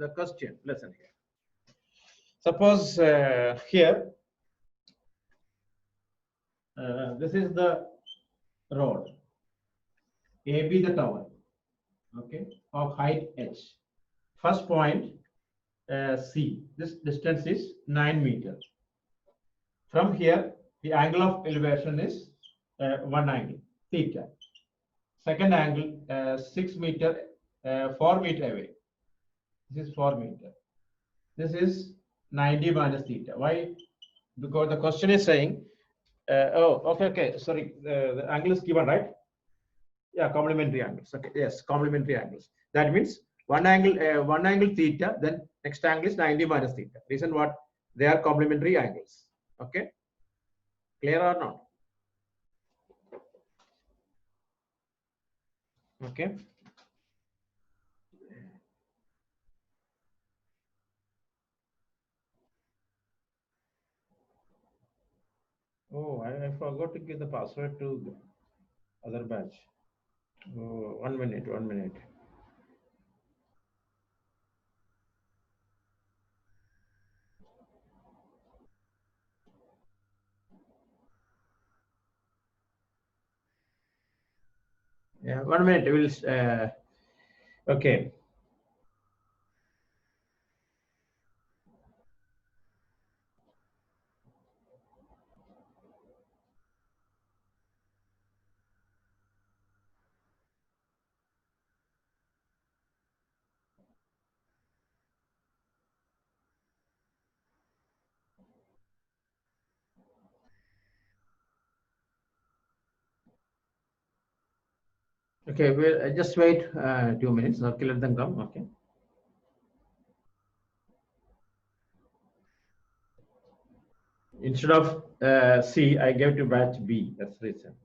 the question. Listen here. Suppose here, this is the road, AB the tower, okay, of height h. First point C, this distance is 9 meters. From here, the angle of elevation is one angle, theta. Second angle, 6 meter, 4 meter away. This is 4 meter. This is 90 minus theta. Why? Because the question is saying, okay, sorry, the angle is given, right? Yeah, complementary angles. Okay, yes, complementary angles. That means one angle theta, then next angle is 90 minus theta. Reason what? They are complementary angles. Okay, clear or not? Okay. Oh, I forgot to give the password to the other batch. Oh, 1 minute, 1 minute. Yeah, 1 minute. We'll. Okay. Okay, we'll just wait 2 minutes. Okay, let them come. Okay. Instead of C, I gave to batch B. That's the reason.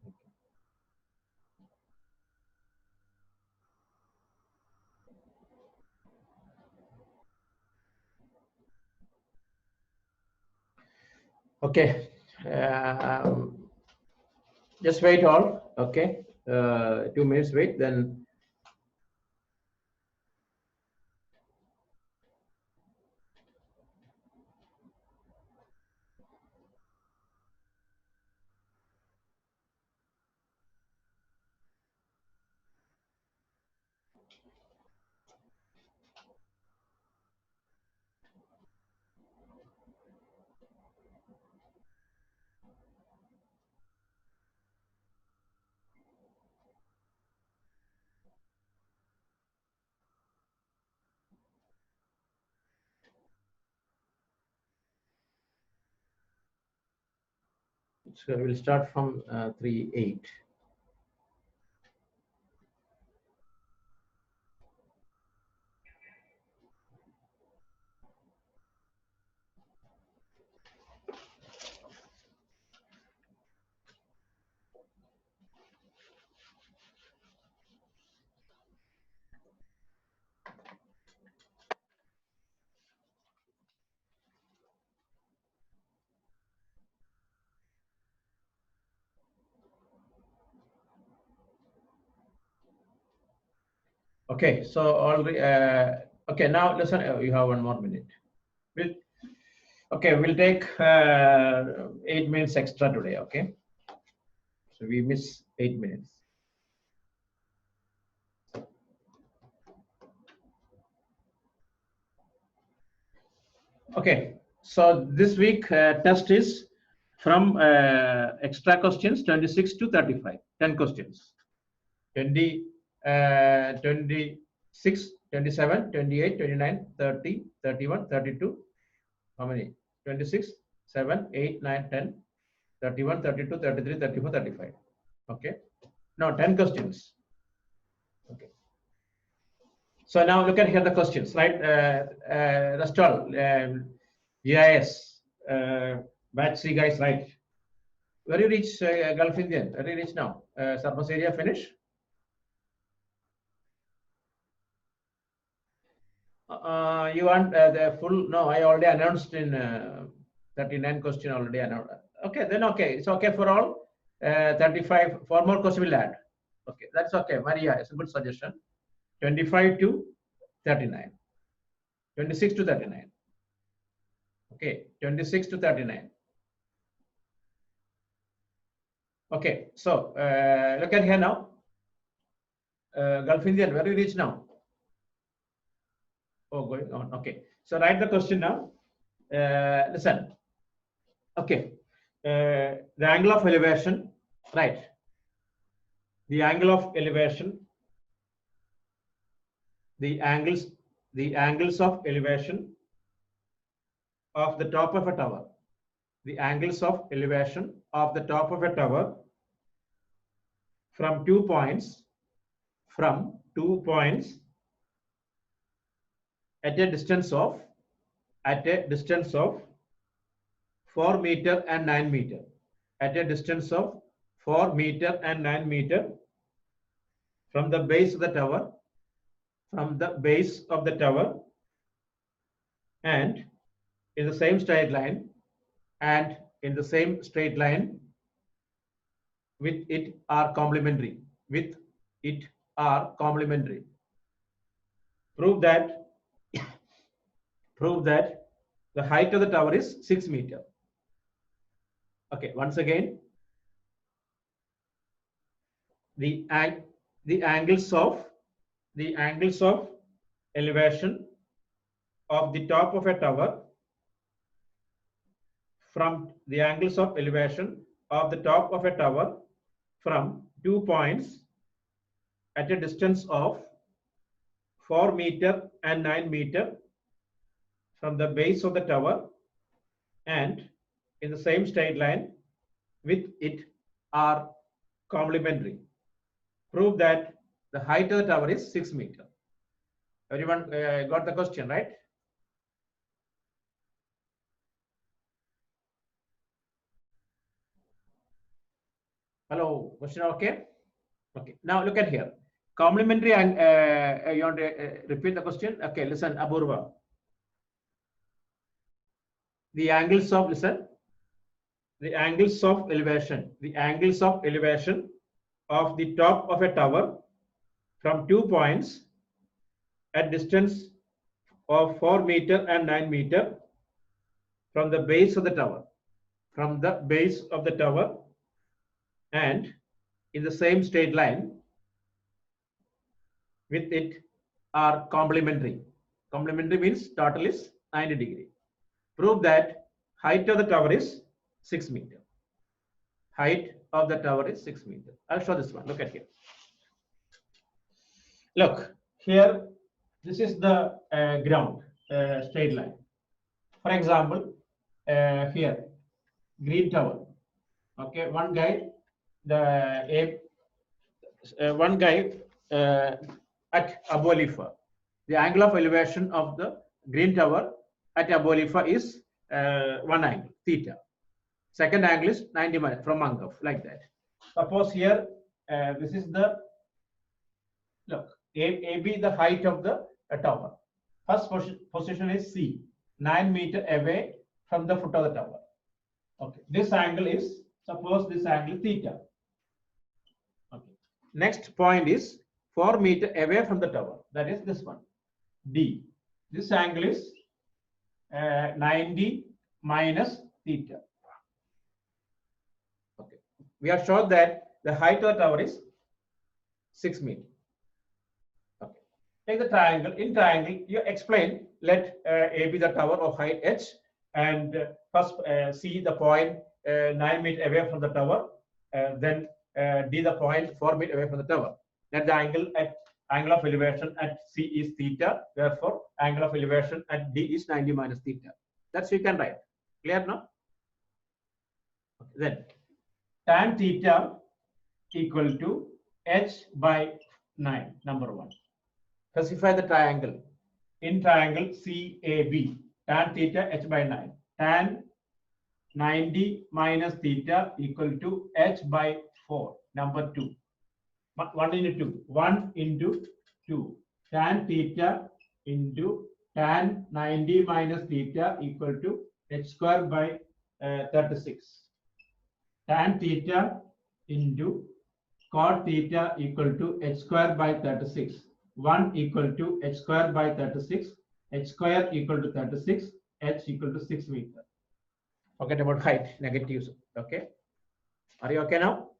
Okay. Just wait all. Okay. 2 minutes wait. Then. So we'll start from 3.8. Okay, so already. Okay, now listen. You have 1 more minute. We'll take 8 minutes extra today. Okay, so we miss 8 minutes. Okay, so this week test is from extra questions 26 to 35, 10 questions. 20, 26, 27, 28, 29, 30, 31, 32. How many? 26, 7, 8, 9, 10, 31, 32, 33, 34, 35. Okay. Now 10 questions. Okay. So now look at here the questions, right? Rest all GIS batch C guys, right? Where you reach Gulf Indian? Where you reach now? Surface area finish? You want the full? No, I already announced in 39 question already announced. Okay, then okay, it's okay for all. 35, 4 more questions will add. Okay, that's okay. Maria, it's a good suggestion. 25 to 39. 26 to 39. Okay, 26 to 39. Okay, so look at here now. Gulf Indian, where do you reach now? Oh, going on. Okay, so write the question now. Listen. Okay, the angle of elevation, right? The angle of elevation, the angles of elevation of the top of a tower. The angles of elevation of the top of a tower from 2 points at a distance of 4 meter and 9 meter, at a distance of 4 meter and 9 meter from the base of the tower, and in the same straight line, with it are complementary. Prove that the height of the tower is 6 meter. Okay, once again, the angles of elevation of the top of a tower from 2 points at a distance of 4 meter and 9 meter from the base of the tower, and in the same straight line with it are complementary. Prove that the height of the tower is 6 meter. Everyone got the question, right? Hello, question okay? Okay, now look at here. Complementary, and you want to repeat the question? Okay, listen, Apurva. The angles of elevation of the top of a tower from 2 points at distance of 4 meter and 9 meter from the base of the tower, and in the same straight line with it are complementary. Complementary means total is 90 degree. Prove that height of the tower is 6 meter. Height of the tower is 6 meter. I'll show this one. Look at here. Look here. This is the ground straight line. For example, here green tower. Okay, one guy at Abu Alifa. The angle of elevation of the green tower at Abu Alifa is one angle, theta. Second angle is 90 minus from Mangaf, like that. Suppose here, this is the, look, AB, the height of the tower. First position is C, 9 meter away from the foot of the tower. Okay, this angle is, suppose this angle theta. Okay, next point is 4 meter away from the tower, that is this one, D. This angle is 90 minus theta. Okay, we have shown that the height of the tower is 6 meter. Okay, take the triangle. In triangle, you explain, let A be the tower of height h, and first see the point 9 meter away from the tower, then D the point 4 meter away from the tower. Then the angle of elevation at C is theta. Therefore, angle of elevation at D is 90 minus theta. That's you can write. Clear now? Okay, then tan theta equal to h by 9. Number 1. Specify the triangle. In triangle CAB, tan theta h by 9. Tan 90 minus theta equal to h by 4. Number 2. 1 into 2. 1 into 2. Tan theta into tan 90 minus theta equal to h square by 36. Tan theta into cot theta equal to h square by 36. 1 equal to h square by 36. h square equal to 36, h equal to 6 meter. Forget about height, negatives. Okay. Are you okay now?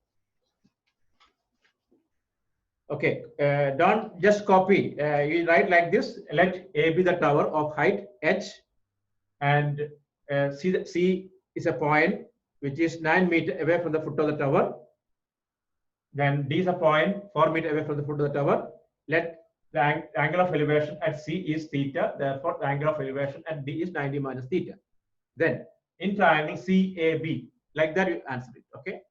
Okay. Don't just copy. You write like this. Let A be the tower of height h, and C is a point which is 9 meters away from the foot of the tower. Then D is a point 4 meters away from the foot of the tower. Let the angle of elevation at C is theta. Therefore, the angle of elevation at D is 90 minus theta. Then in triangle CAB, like that you answer it. Okay.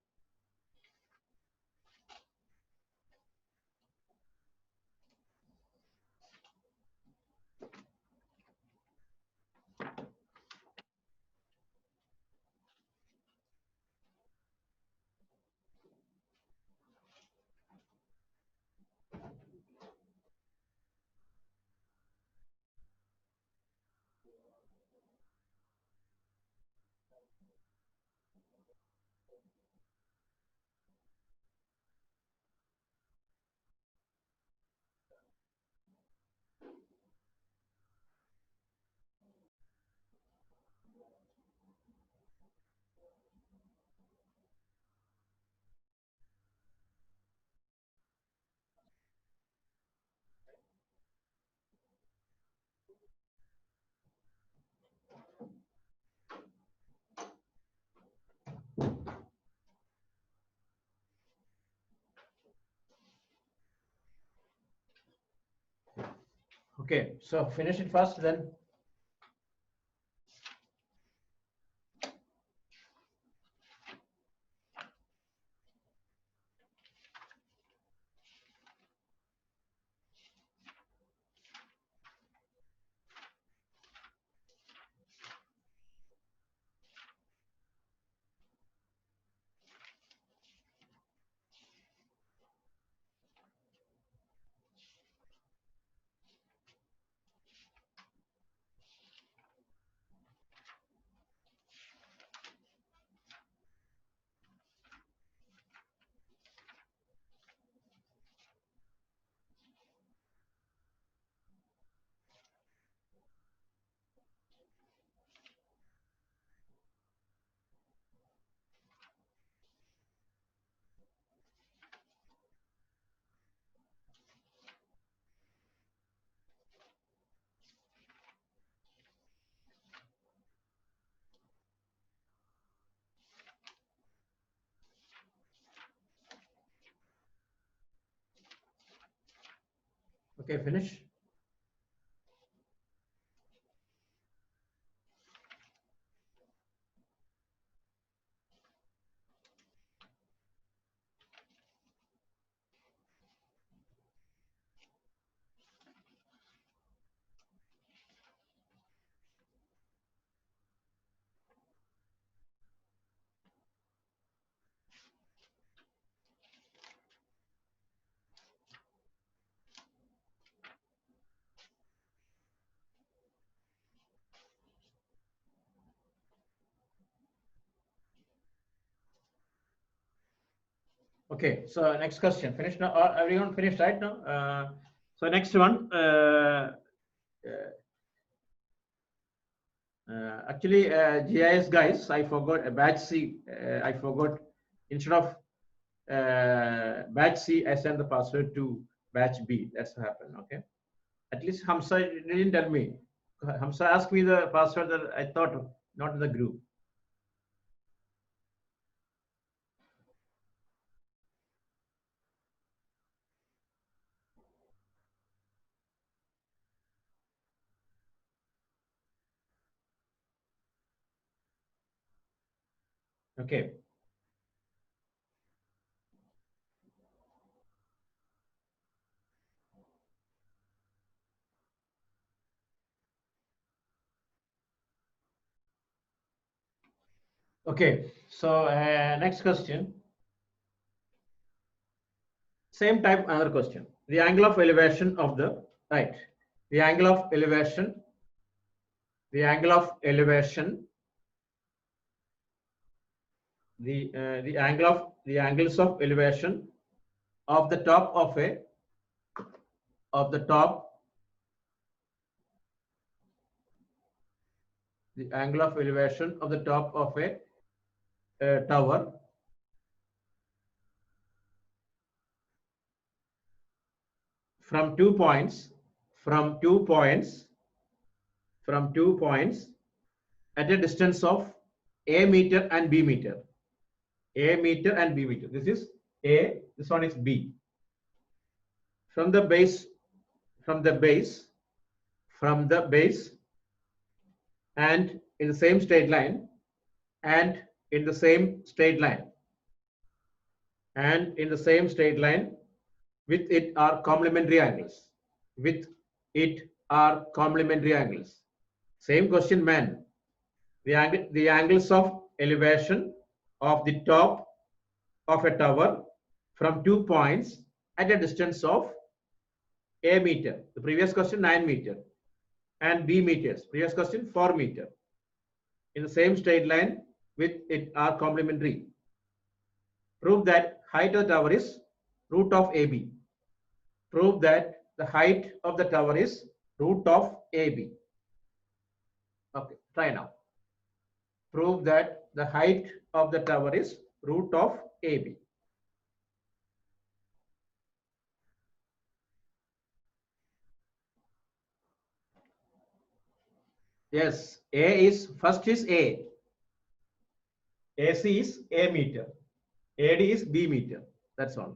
Okay, so finish it first, then. Okay, finish. Okay, so next question. Finished now? Everyone finished right now? So next one. Actually, GIS guys, I forgot batch C. I forgot, instead of batch C, I sent the password to batch B. That's what happened. Okay. At least Hamza didn't tell me. Hamza asked me the password that I thought not in the group. Okay. Okay. So next question. Same type, another question. The angle of elevation of the right. The angle of elevation. The angle of elevation. The angles of elevation of the top of the top the angle of elevation of the top of a tower from 2 points, from 2 points, from 2 points at a distance of a meter and b meter. A meter and b meter. This is A, this one is B. From the base, from the base, from the base, and in the same straight line, and in the same straight line, and in the same straight line, with it are complementary angles. With it are complementary angles. Same question, man. The angles of elevation of the top of a tower from 2 points at a distance of a meter. The previous question 9 meter and b meters. Previous question 4 meter. In the same straight line with it are complementary. Prove that height of the tower is root of AB. Prove that the height of the tower is root of AB. Okay, try now. Prove that the height of the tower is root of AB. Yes, A is first is A. AC is A meter. AD is B meter. That's all.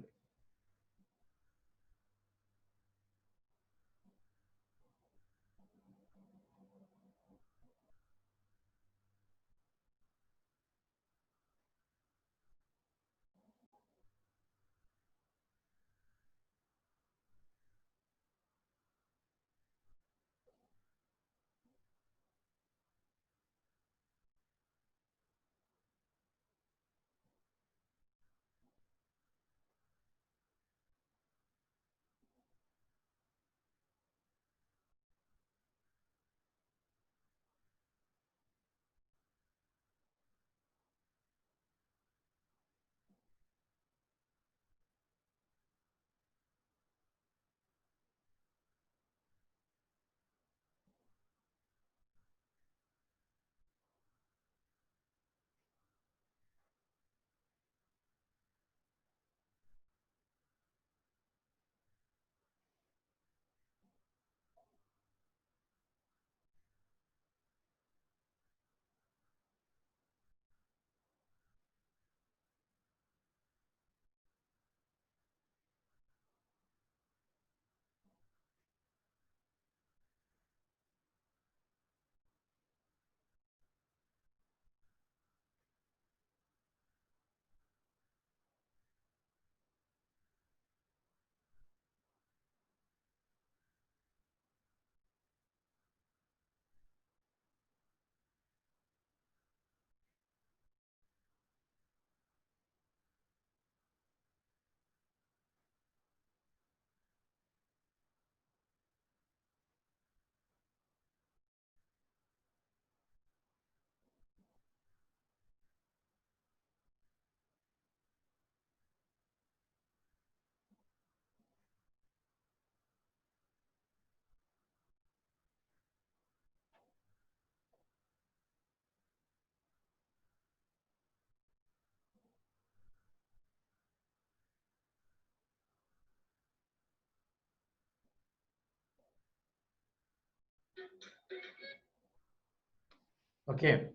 Okay.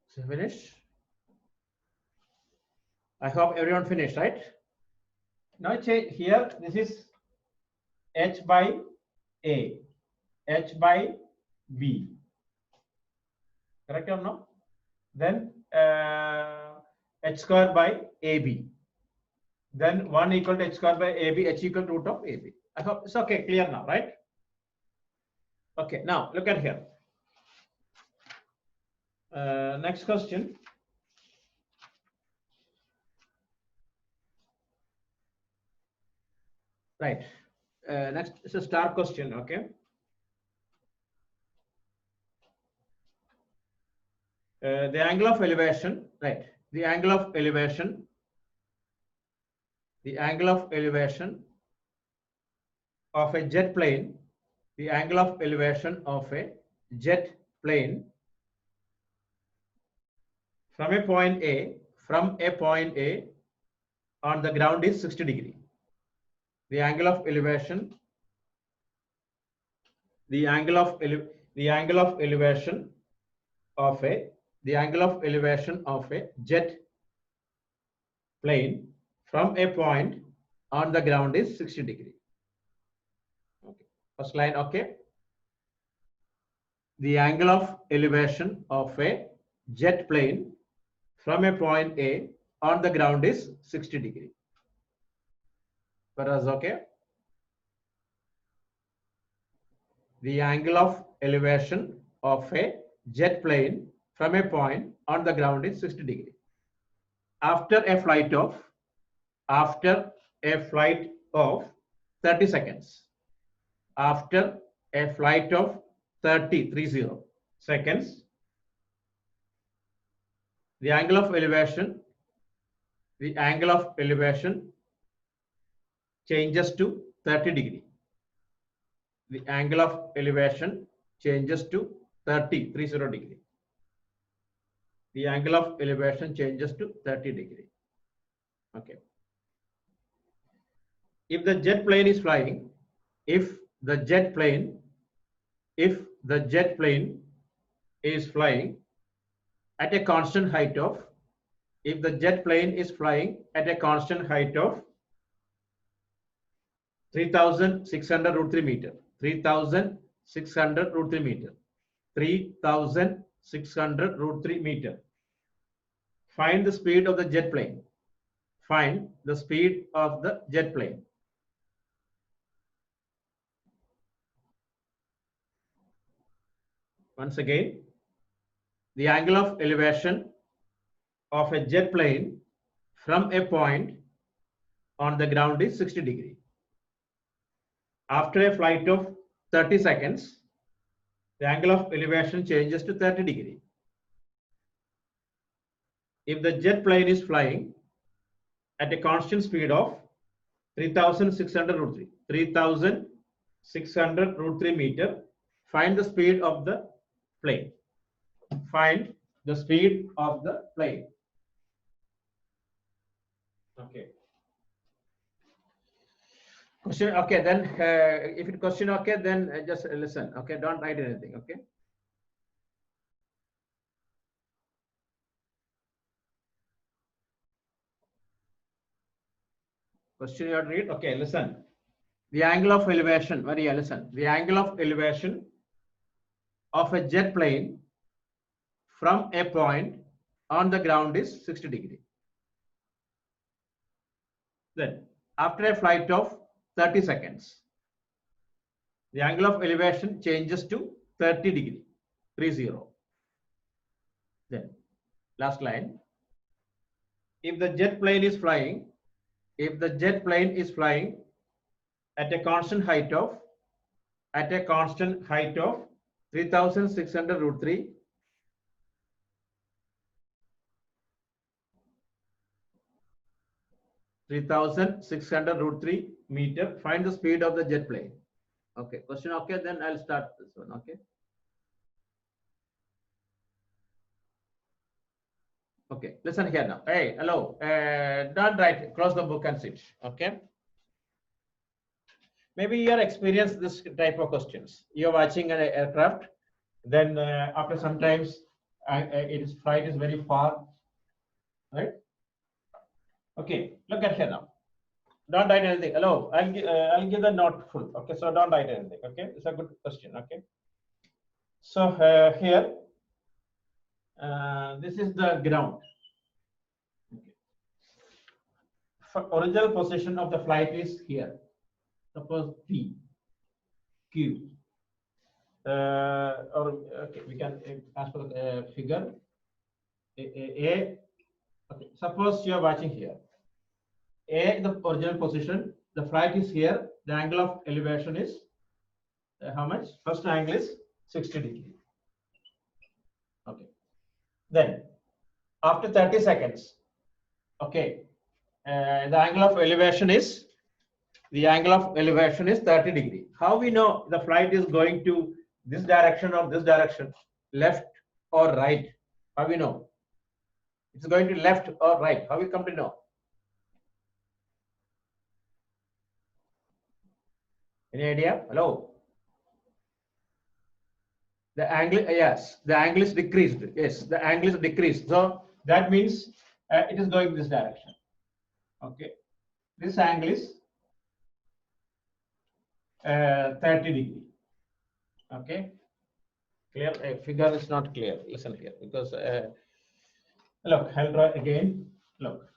So finish. I hope everyone finished, right? Now here, this is H by A, H by B. Correct or no? Then H square by AB. Then 1 equal to H square by AB, H equal to root of AB. I hope it's okay, clear now, right? Okay, now look at here. Next question. Right. Next is a star question, okay? The angle of elevation, right? The angle of elevation, the angle of elevation of a jet plane, the angle of elevation of a jet plane from a point A on the ground is 60 degree. The angle of elevation, the angle of elevation of a jet plane from a point on the ground is 60 degree. Okay. First line, okay. The angle of elevation of a jet plane from a point A on the ground is 60 degree. Whereas, okay. The angle of elevation of a jet plane from a point on the ground is 60 degree. After a flight of 30 seconds. After a flight of 30 seconds, the angle of elevation changes to 30 degree. The angle of elevation changes to 30 degree. The angle of elevation changes to 30 degree. Okay. If the jet plane is flying, if the jet plane is flying at a constant height of, 3,600 root 3 meter, 3,600 root 3 meter, 3,600 root 3 meter. Find the speed of the jet plane. Find the speed of the jet plane. Once again, the angle of elevation of a jet plane from a point on the ground is 60 degree. After a flight of 30 seconds, the angle of elevation changes to 30 degree. If the jet plane is flying at a constant speed of 3,600 root 3, 3,600 root 3 meter, find the speed of the plane. Find the speed of the plane. Okay. Question, okay, then if it question, okay, then just listen, okay, don't write anything, okay. Question you have to read, okay, listen. The angle of elevation, Maria, listen. The angle of elevation of a jet plane from a point on the ground is 60 degree. Then, after a flight of 30 seconds, the angle of elevation changes to 30 degree, 30. Then, last line. If the jet plane is flying at a constant height of 3,600 root 3, 3,600 root 3 meter, find the speed of the jet plane. Okay, question, okay, then I'll start this one, okay. Okay, listen here now. Hey, hello, don't write, close the book and sit, okay. Maybe you are experienced this type of questions. You're watching an aircraft, then after sometimes flight is very far, right? Okay, look at here now. Don't write anything. Hello, I'll give the note full. Okay, so don't write anything. Okay, it's a good question. Okay, so here, this is the ground. Okay. For original position of the flight is here. Suppose P, Q, or okay, we can as per the figure A. Okay, suppose you are watching here. A, the original position, the flight is here, the angle of elevation is how much? First angle is 60 degree. Okay. Then, after 30 seconds, okay, the angle of elevation is 30 degree. How we know the flight is going to this direction or this direction, left or right? How we know? It's going to left or right. How we come to know? Any idea? Hello? The angle, yes, the angle is decreased. Yes, the angle is decreased. So that means it is going this direction. Okay. This angle is 30 degree. Okay. Clear? Figure is not clear. Listen here, because look, I'll draw again. Look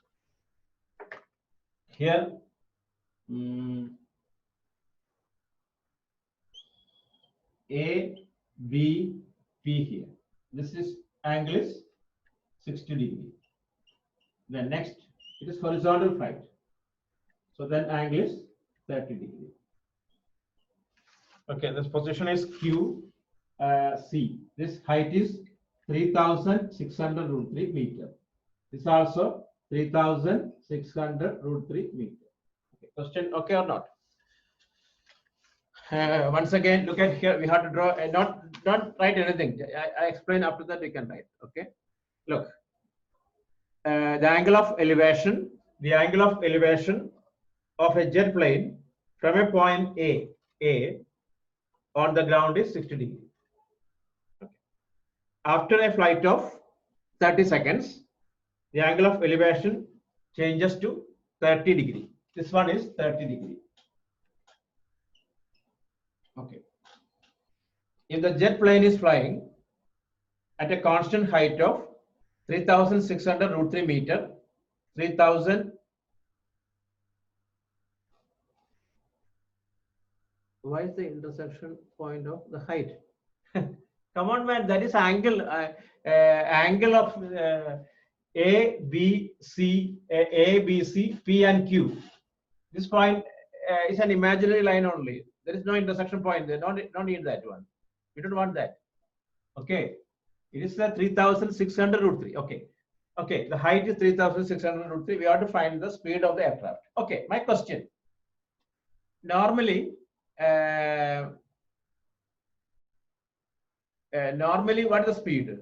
here. A, B, P here. This is angle is 60 degree. Then next, it is horizontal flight. So then angle is 30 degree. Okay, this position is Q, C. This height is 3,600 root 3 meter. This also 3,600 root 3 meter. Okay, question okay or not? Once again, look at here. We have to draw. Don't write anything. I explain after that. We can write. Okay. Look. The angle of elevation. The angle of elevation of a jet plane from a point A on the ground is 60 degree. Okay. After a flight of 30 seconds, the angle of elevation changes to 30 degree. This one is 30 degree. Okay. If the jet plane is flying at a constant height of 3,600 root 3 meter, 3,000. Why is the intersection point of the height? Come on, man. That is angle. Angle of A, B, C, P, and Q. This point is an imaginary line only. There is no intersection point there. Don't need that one. We don't want that. Okay. It is the 3,600 root 3. Okay. Okay. The height is 3,600 root 3. We have to find the speed of the aircraft. Okay. My question. Normally, what is the speed?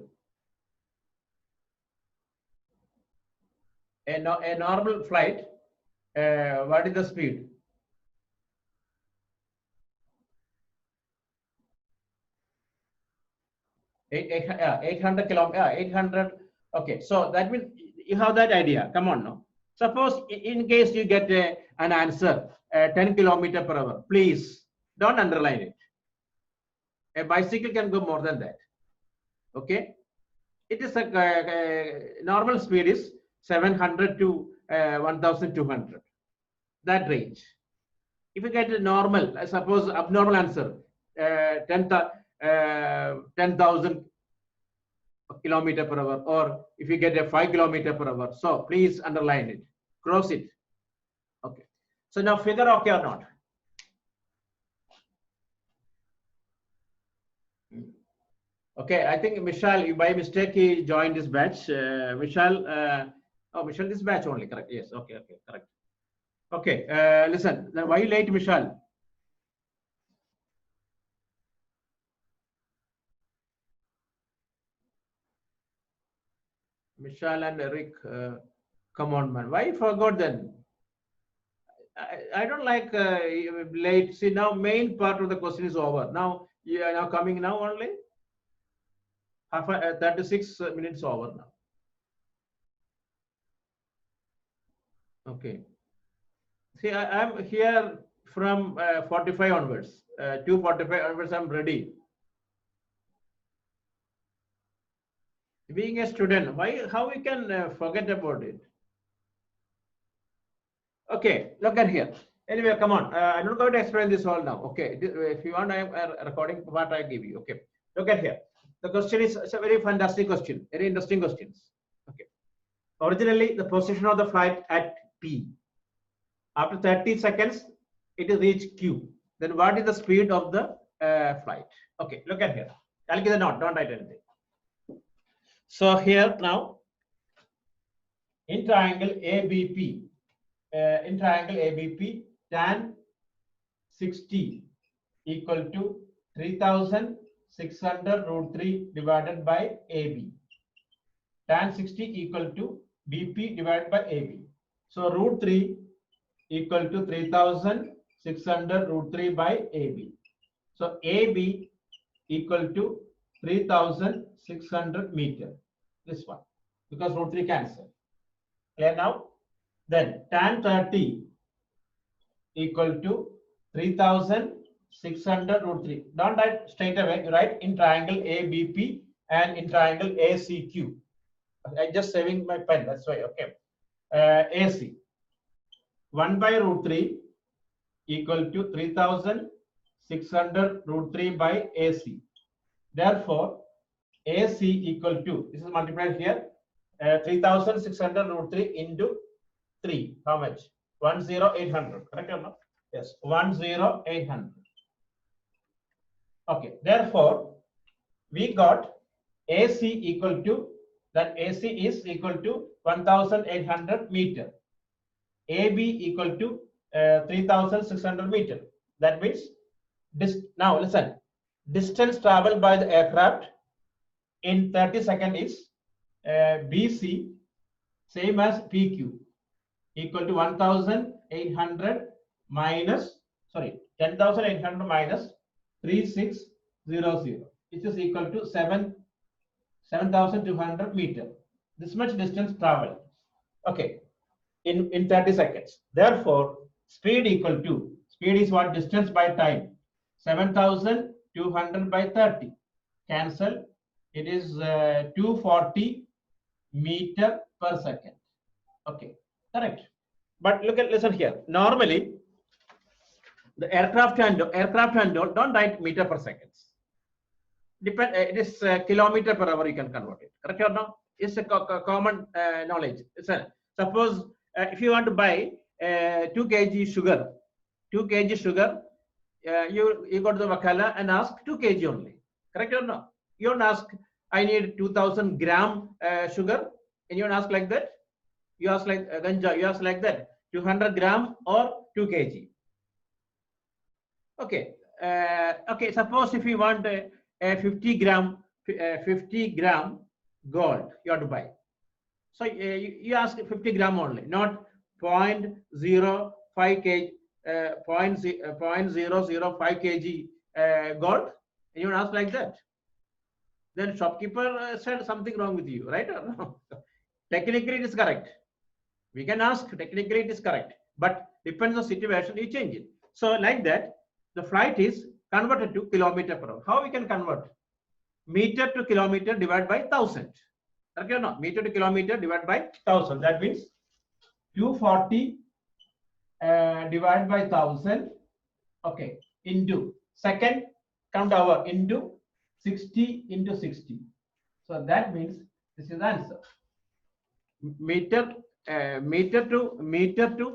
A normal flight, what is the speed? Eight 800 kilometers. 800. Okay, so that means you have that idea. Come on now. Suppose in case you get an answer 10 kilometers per hour, please don't underline it. A bicycle can go more than that. Okay, it is a normal speed is 700 to 1,200. That range. If you get a normal, suppose abnormal answer 10,000 kilometers per hour, or if you get a 5 kilometers per hour, so please underline it, cross it. Okay. So now figure okay or not? Okay, I think Michelle, by mistake, he joined this batch. Michelle, Michelle, this batch only, correct? Yes, okay, correct. Okay, listen, why you late, Michelle? Michelle and Eric, come on, man. Why you forgot then? I don't like late. See, now main part of the question is over. Now you are now coming now only. 36 minutes over now. Okay. See, I'm here from 45 onwards. 2:45 onwards, I'm ready. Being a student, how we can forget about it? Okay, look at here. Anyway, come on. I'm not going to explain this all now. Okay, if you want, I am recording what I give you. Okay, look at here. The question is it's a very fantastic question, very interesting questions. Okay, originally the position of the flight at P. After 30 seconds, it is reached Q. Then what is the speed of the flight? Okay, look at here. I'll give the note. Don't write anything. So here now, in triangle ABP. In triangle ABP, tan 60 equal to 3,000 600 root 3 divided by AB. Tan 60 equal to BP divided by AB. So root 3 equal to 3600 root 3 by AB. So AB equal to 3600 meter. This one, because root 3 cancel. Clear now? Then tan 30 equal to 3600 root 3. Don't write straight away. You write in triangle ABP and in triangle ACQ. I'm just saving my pen. That's why. Okay. AC 1 by root 3 equal to 3600 root 3 by AC. Therefore, AC equal to, this is multiplied here, 3600 root 3 into 3. How much? 10800. Correct or not? Yes, 10800. Okay. Therefore, we got AC equal to, that AC is equal to 1800 meter. AB equal to 3600 meter. That means this. Now listen, distance traveled by the aircraft in 30 seconds is BC, same as PQ, equal to 1800 minus, sorry, 10,800 minus 3600, which is equal to 7,200 meter. This much distance traveled. Okay. In 30 seconds. Therefore, speed equal to, speed is what? Distance by time. 7,200 by 30. Cancel. It is 240 meter per second. Okay, correct. But listen here. Normally, the aircraft and don't write meter per seconds. It is kilometer per hour. You can convert it. Correct or no? It's a common knowledge. Suppose if you want to buy 2 kg sugar, you go to the wakala and ask 2 kg only. Correct or no? You don't ask, I need 2000 gram sugar, and you don't ask like that. You ask like ganja. You ask like that, 200 gram or 2 kg. Okay. Okay. Suppose if you want a 50 gram gold, you have to buy. So you ask 50 gram only, not 0.05 kg, 0.005 kg gold. And you ask like that. Then shopkeeper said something wrong with you, right or no? Technically it is correct. We can ask, technically it is correct, but depends on situation, you change it. So like that, the flight is converted to kilometer per hour. How we can convert? Meter to kilometer divided by 1000. Okay or not? Meter to kilometer divided by 1000. That means 240 divided by 1000. Okay. Into second, count hour, into 60 into 60. So that means this is the answer. Meter to kilometer, meter to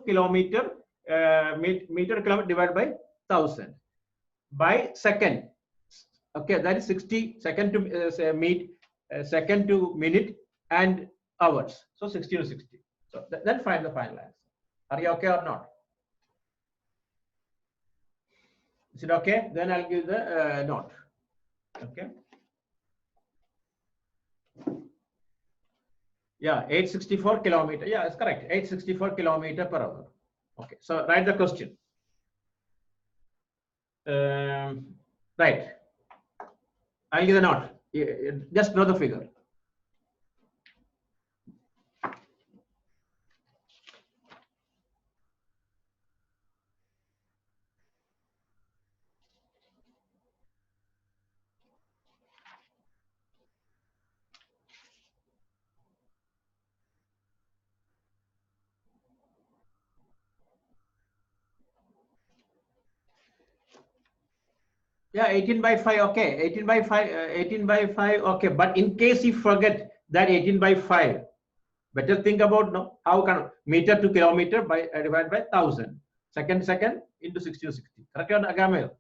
kilometer divided by 1000 by second. Okay, that is 60 second to second to minute and hours. So 60 to 60. So then find the final answer. Are you okay or not? Is it okay? Then I'll give the note. Okay. Yeah, 864 kilometer. Yeah, it's correct. 864 kilometer per hour. Okay. So write the question. Right. I'll give the note. Just know the figure. Yeah, 18 by 5, okay. 18 by 5, 18 by 5, okay. But in case you forget that 18 by 5, better think about no, how can meter to kilometer by divided by 1000. Second into 60 to 60. Correct or Agamel?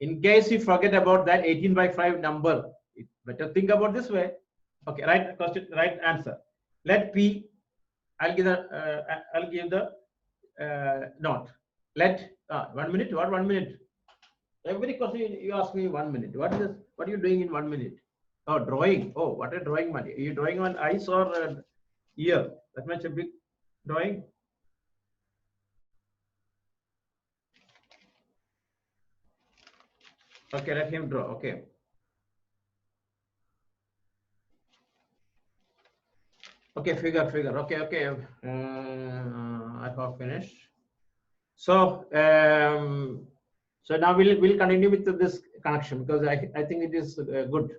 In case you forget about that 18 by 5 number, better think about this way. Okay, right question, right answer. Let P, I'll give the note. Let 1 minute. What 1 minute? Every question you ask me 1 minute. What is this? What are you doing in 1 minute? Oh, drawing. Oh, what a drawing, man. Are you drawing on eyes or ear? That much a big drawing. Okay, let him draw. Okay. Okay, figure. Okay. I have finished. So, so now we'll continue with this connection because I think it is good.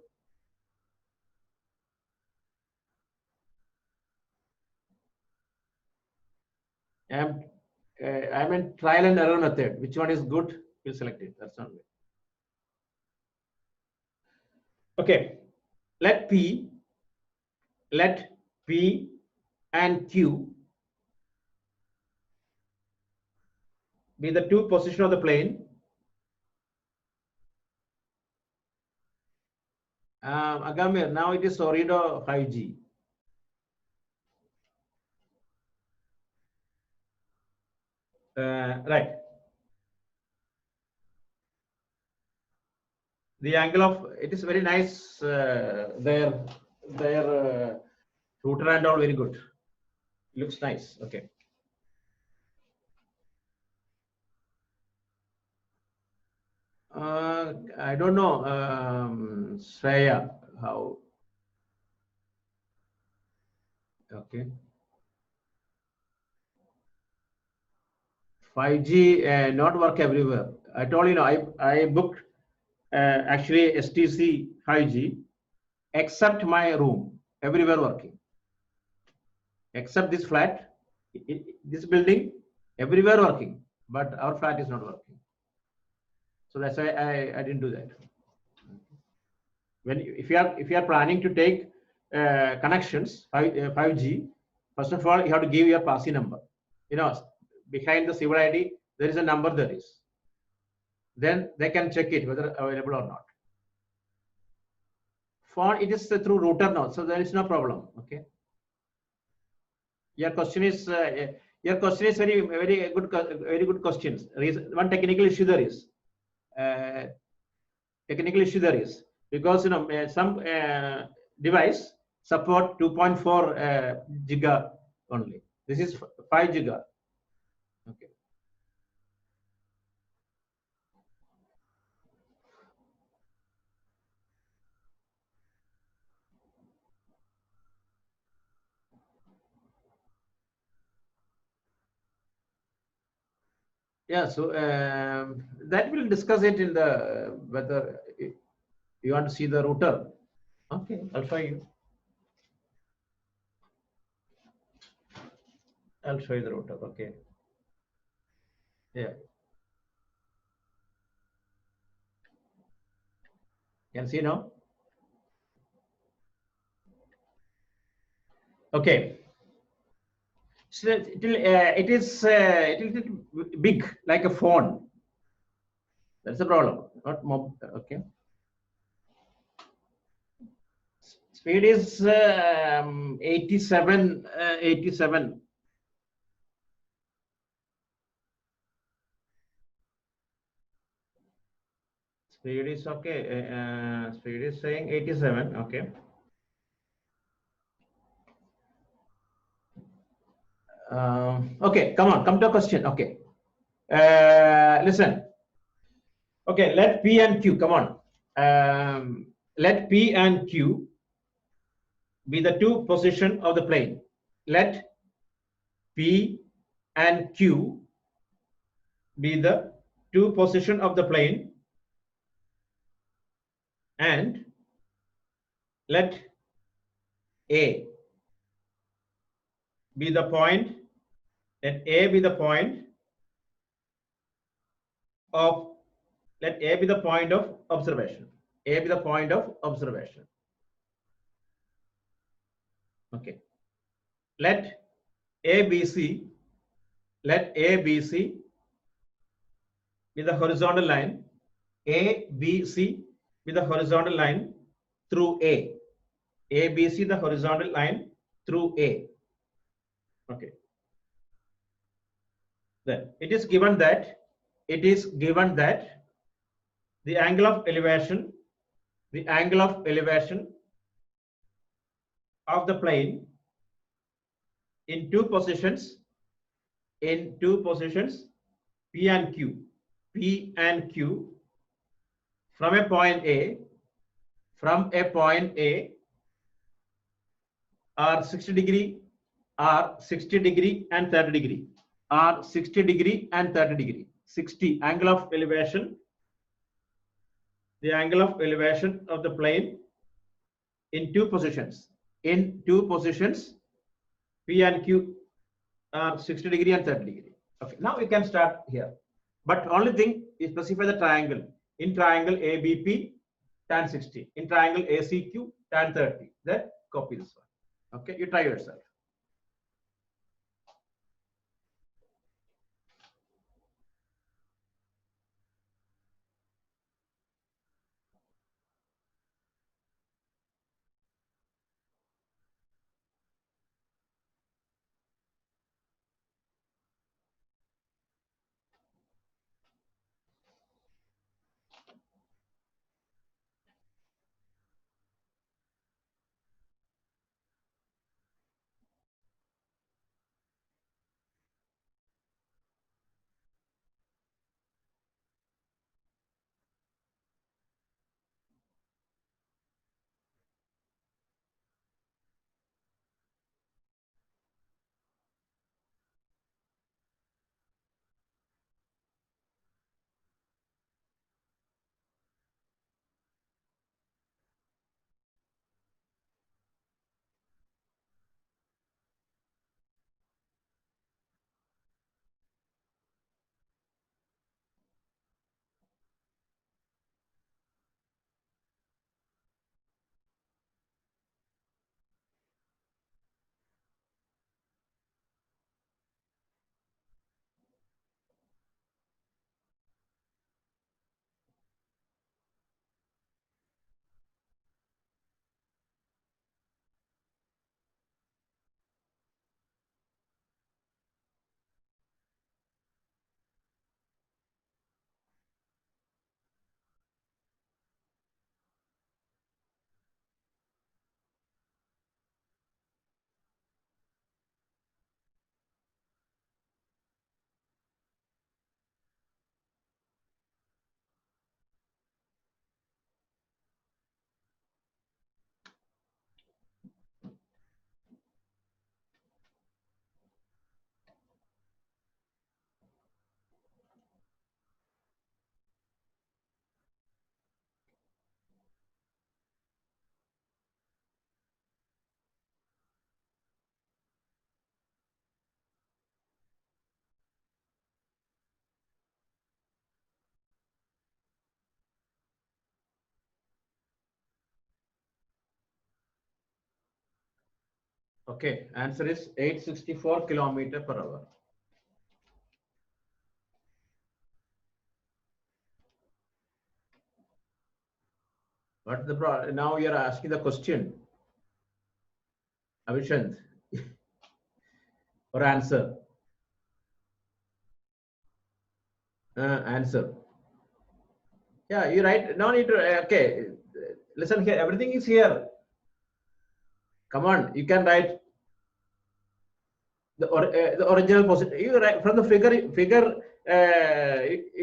I'm I'm in trial and error method. Which one is good? We'll select it. That's not good. Okay. Let P and Q be the two position of the plane. Agamir, now it is Sorido 5G. Right. The angle of it is very nice. Their router and all very good. Looks nice. Okay. I don't know, Shreya, how? Okay. 5G not work everywhere. I told you, I booked actually STC 5G, except my room, everywhere working. Except this flat, this building, everywhere working, but our flat is not working. So that's why I didn't do that. When if you are planning to take connections 5G, first of all you have to give your PASI number. You know, behind the civil ID there is a number there is. Then they can check it whether available or not. For it is through router now, so there is no problem. Okay. Your question is very good questions. One technical issue there is. Because some device support 2.4 giga only. This is 5 giga. Okay. Yeah. So that we'll discuss it in the whether you want to see the router. Okay, I'll show you. I'll show you the router. Okay. Yeah. Can see now? Okay. So it is big like a phone. That's the problem. Not mob. Okay. Speed is 87. 87. Speed is okay. Speed is saying 87. Okay. Okay. Come to a question. Okay. Listen. Okay. Let P and Q. Come on. Let P and Q be the two position of the plane. Let P and Q be the two position of the plane, and let A be the point. Let A be the point of. Let A be the point of observation. A be the point of observation. Okay. Let ABC. Let ABC be the horizontal line. ABC be the horizontal line through A. ABC the horizontal line through A. Okay. Then it is given that the angle of elevation, the angle of elevation of the plane in two positions, P and Q, P and Q, from a point A, are 60 degree, are 60 degree and 30 degree, are 60 degree and 30 degree. 60 angle of elevation, the angle of elevation of the plane in two positions, P and Q are 60 degree and 30 degree. Okay, now we can start here. But only thing is specify the triangle. In triangle ABP, tan 60. In triangle ACQ, tan 30. Then copy this one. Okay, you try yourself. Okay, answer is 864 kilometer per hour. What the problem? Now you are asking the question, Avishant, or answer? Answer. Yeah, you right. No need to. Okay, listen here. Everything is here. Come on, you can write the original position. You write from the figure. You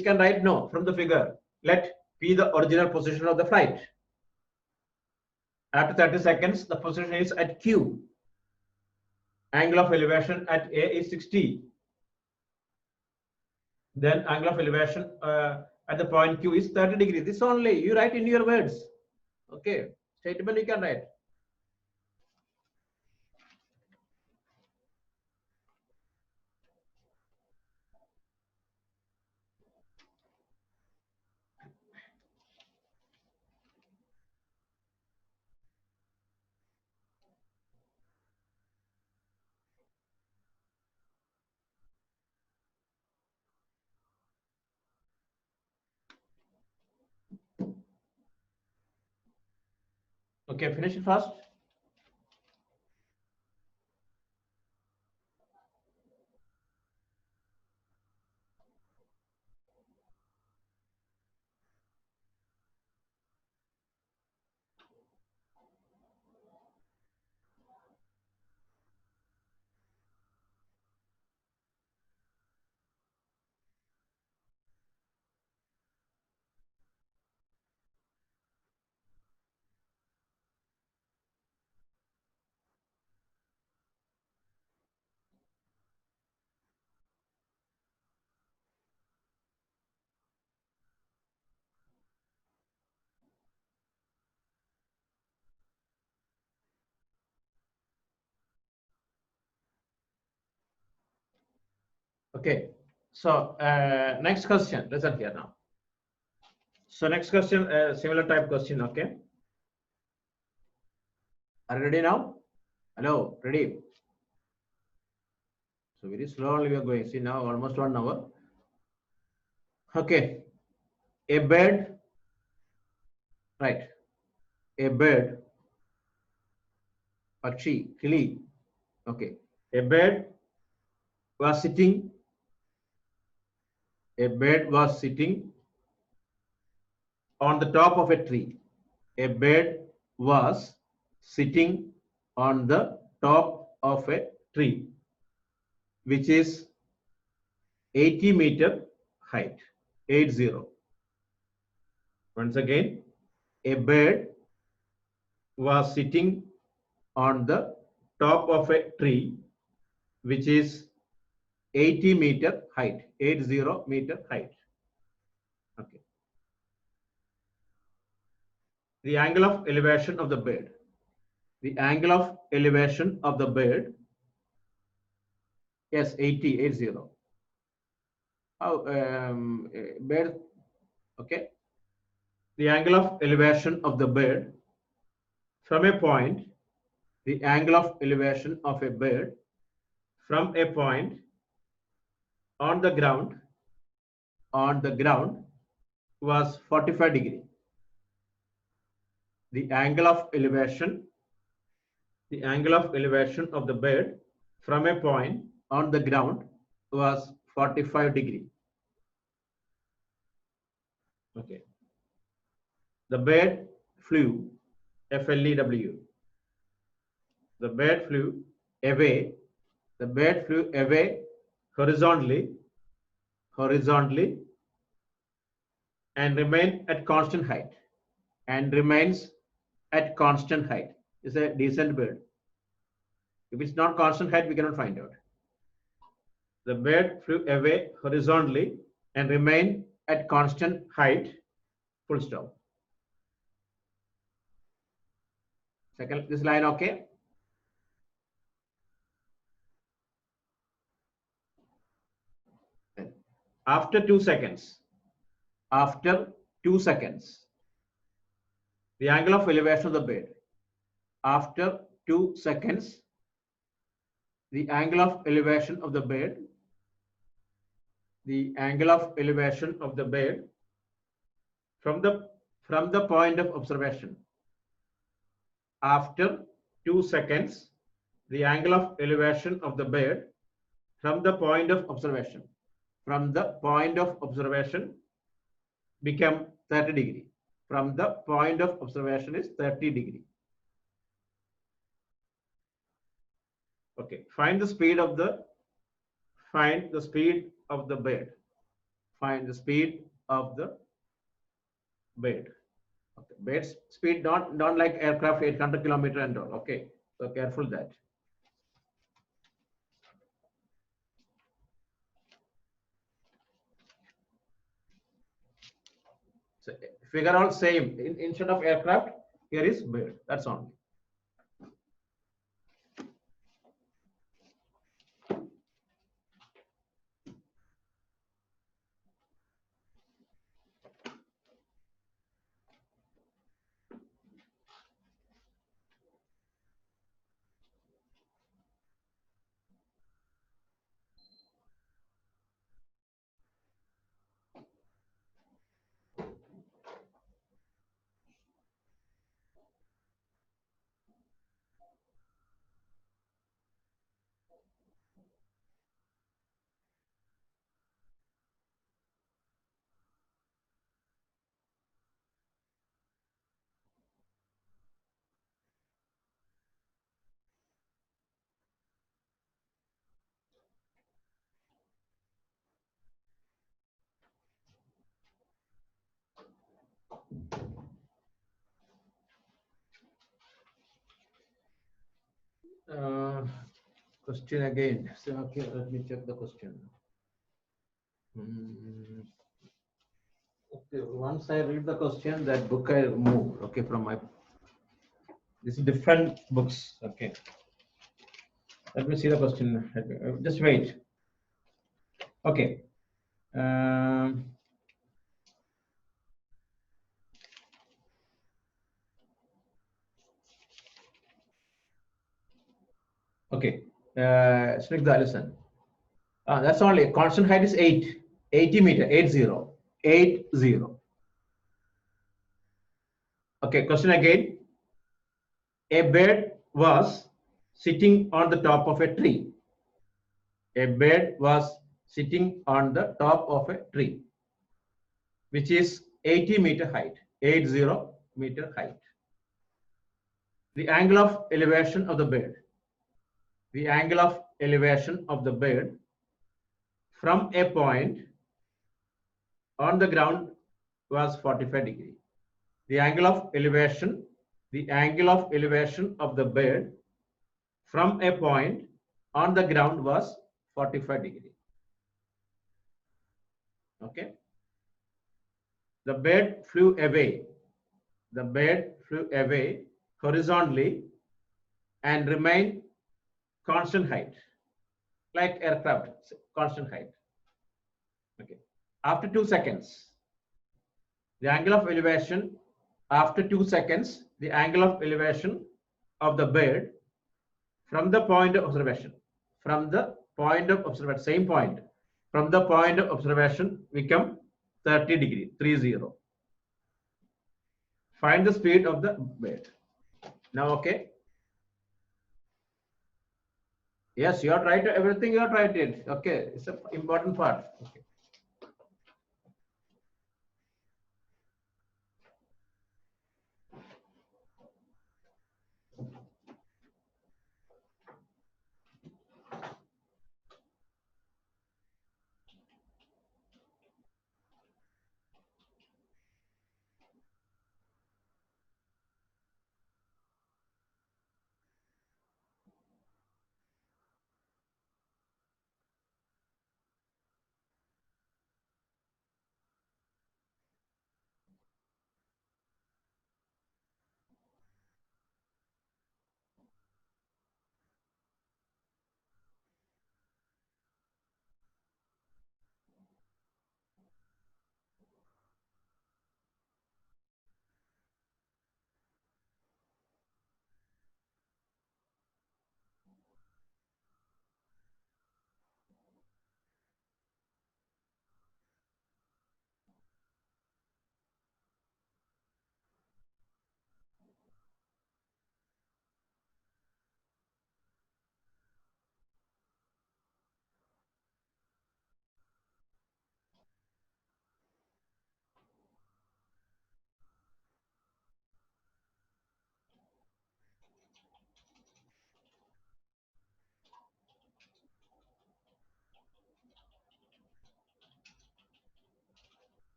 can write no from the figure. Let P the original position of the flight. After 30 seconds, the position is at Q. Angle of elevation at A is 60. Then angle of elevation at the point Q is 30 degrees. This only you write in your words. Okay, statement you can write. Okay, finish it fast. Okay. So next question. Listen here now. So next question, similar type question. Okay. Are you ready now? Hello, ready? So very slowly we are going. See now almost 1 hour. Okay. A bird, right? A bird, Pakshi, Kili. Okay. A bird was sitting. A bird was sitting on the top of a tree. A bird was sitting on the top of a tree, which is 80-meter height. 80. Once again, a bird was sitting on the top of a tree, which is 80-meter height. 80-meter height. Okay. The angle of elevation of the bird. The angle of elevation of the bird. Yes, 80. How bird? Okay. The angle of elevation of the bird from a point. The angle of elevation of a bird from a point on the ground was 45 degree. The angle of elevation of the bird from a point on the ground was 45 degree. Okay. The bird flew, FLEW. The bird flew away. The bird flew away horizontally, and remained at constant height. And remains at constant height. It's a decent bird. If it's not constant height, we cannot find out. The bird flew away horizontally and remained at constant height. Full stop. Second, this line okay? After 2 seconds, the angle of elevation of the bird. After 2 seconds, the angle of elevation of the bird. The angle of elevation of the bird from the point of observation. After 2 seconds, the angle of elevation of the bird from the point of observation. From the point of observation become 30 degree. From the point of observation is 30 degree. Okay. Find the speed of the bird. Find the speed of the bird. Okay. Bird's speed don't like aircraft 800 kilometer and all. Okay. So careful that. So figure out same. Instead of aircraft, here is bird. That's only. Question again. So okay, let me check the question. Okay, once I read the question, that book I remove. Okay, from my. This is different books. Okay. Let me see the question. Just wait. Okay. Okay. Snigdha, listen. That's only constant height is 80 meter, 80. Okay, question again. A bird was sitting on the top of a tree. A bird was sitting on the top of a tree, which is 80-meter height, 80-meter height. The angle of elevation of the bird. The angle of elevation of the bird from a point on the ground was 45 degree. The angle of elevation, of the bird from a point on the ground was 45 degree. Okay. The bird flew away. The bird flew away horizontally and remained constant height, like aircraft, constant height. Okay. After 2 seconds, the angle of elevation, after 2 seconds, the angle of elevation of the bird from the point of observation, same point, from the point of observation become 30 degree, 30. Find the speed of the bird. Now, okay. Yes, you are right. Everything you are right. Okay, it's an important part. Okay.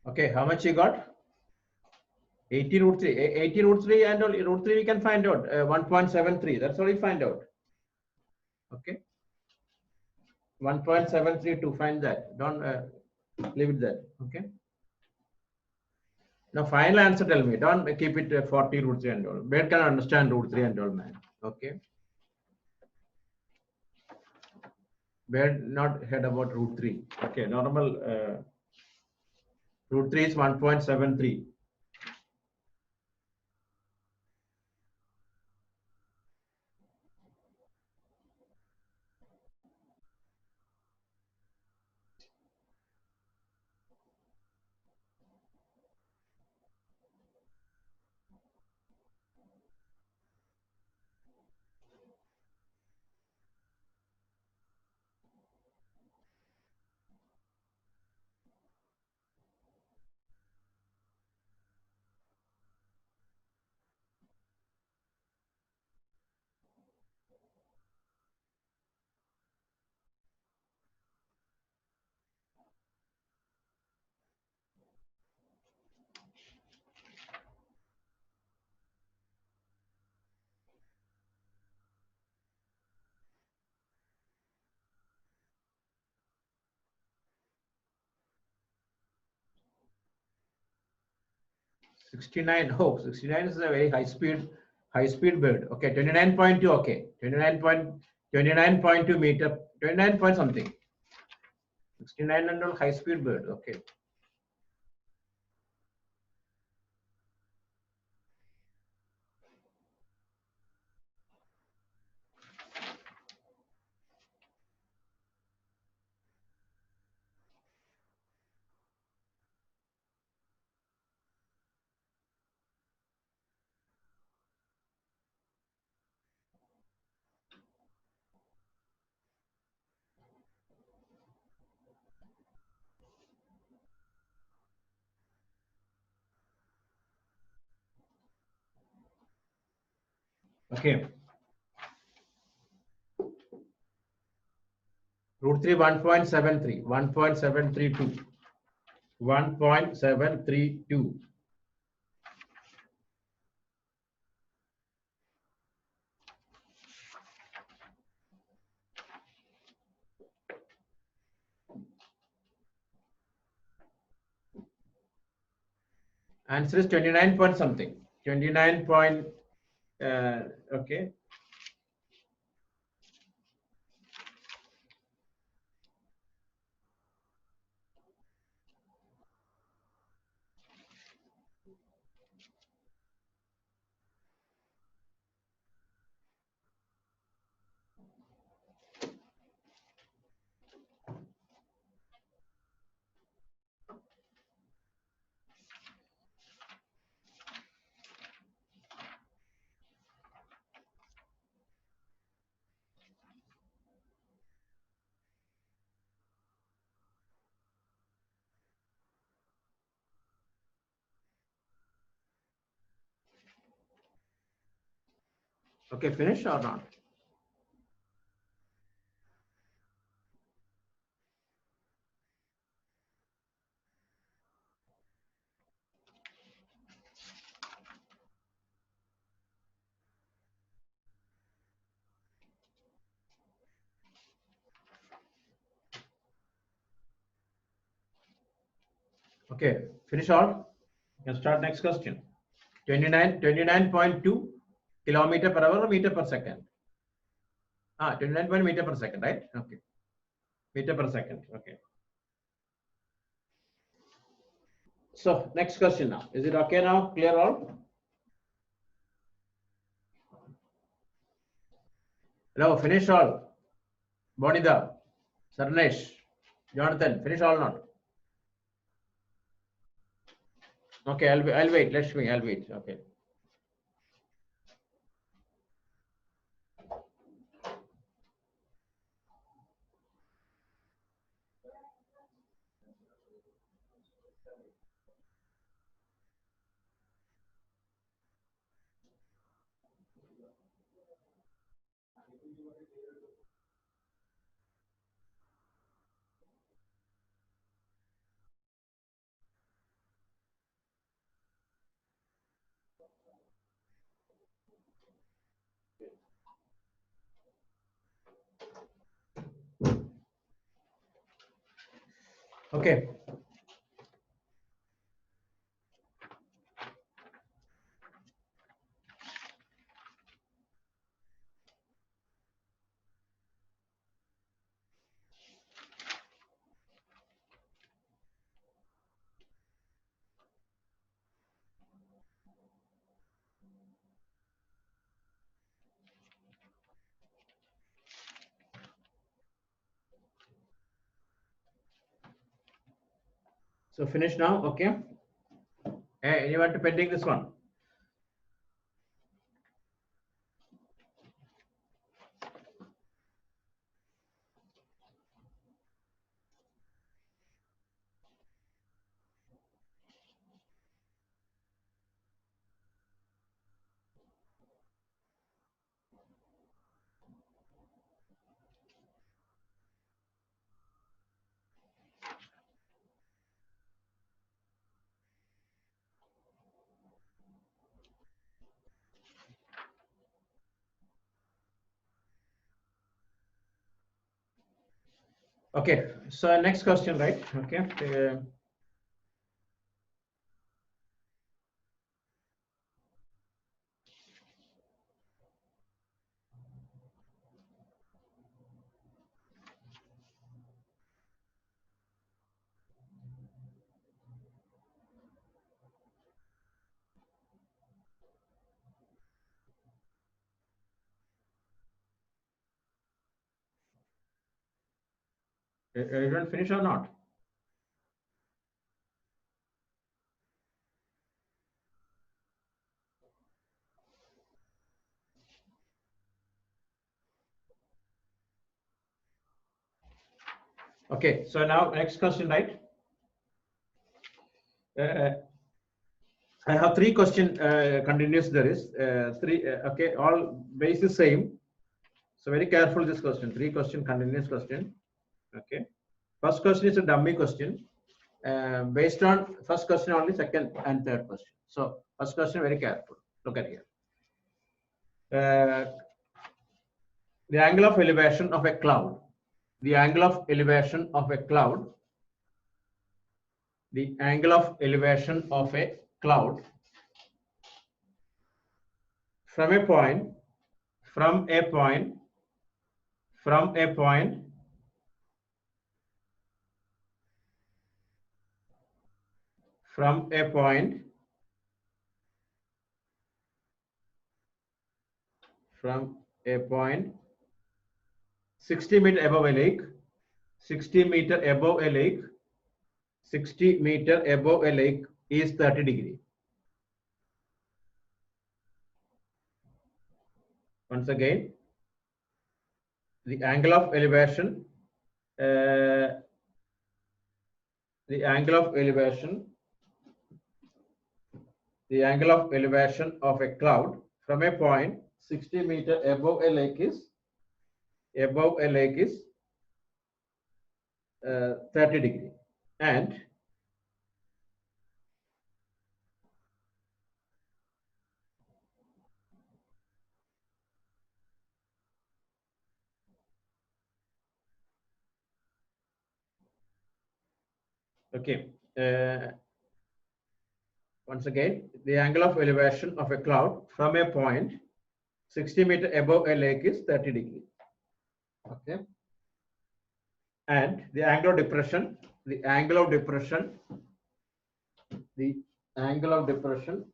Okay, how much you got? 80 root 3. 80 root 3 and root 3 we can find out. 1.73. That's all we find out. Okay. 1.73 to find that. Don't leave it there. Okay. Now, final answer tell me. Don't keep it 40 root 3 and all. Bird can understand root 3 and all, man. Okay. Bird not heard about root 3. Okay. Normal root 3 is 1.73. 69. Oh, 69 is a very high speed bird. Okay, 29.2. Okay, 29.2 meter, 29 point something. 69 and all high speed bird. Okay. Okay. Root 3 1.73, 1.732, 1.732. Answer is 29 point something. 29 point. Okay. Okay, finish or not? Okay, finish all. You can start next question. 29.2 kilometer per hour or meter per second? 29 meter per second, right? Okay. Meter per second. Okay. So next question now. Is it okay now? Clear all? Hello, finish all. Bonida, Sarnesh, Jonathan, finish all not? Okay, I'll wait. Lakshmi, I'll wait. Okay. Okay. So finish now. Okay. Hey, anyone to pending this one? Okay. So next question, right? Okay. Everyone finish or not? Okay, so now next question, right? Uh, I have three question continuous. There is three. Okay, all base is same. So very careful this question. Three question continuous question. Okay. First question is a dummy question. Based on first question only, second and third question. So first question very careful. Look at here. The angle of elevation of a cloud. The angle of elevation of a cloud. The angle of elevation of a cloud from a point, from a point, from a point, from a point, from a point 60 meter above a lake, 60 meter above a lake, 60 meter above a lake is 30 degree. Once again, the angle of elevation, the angle of elevation, the angle of elevation of a cloud from a point 60 meter above a lake is 30 degree. And okay, once again, the angle of elevation of a cloud from a point 60 meter above a lake is 30 degree. Okay. And the angle of depression, the angle of depression, the angle of depression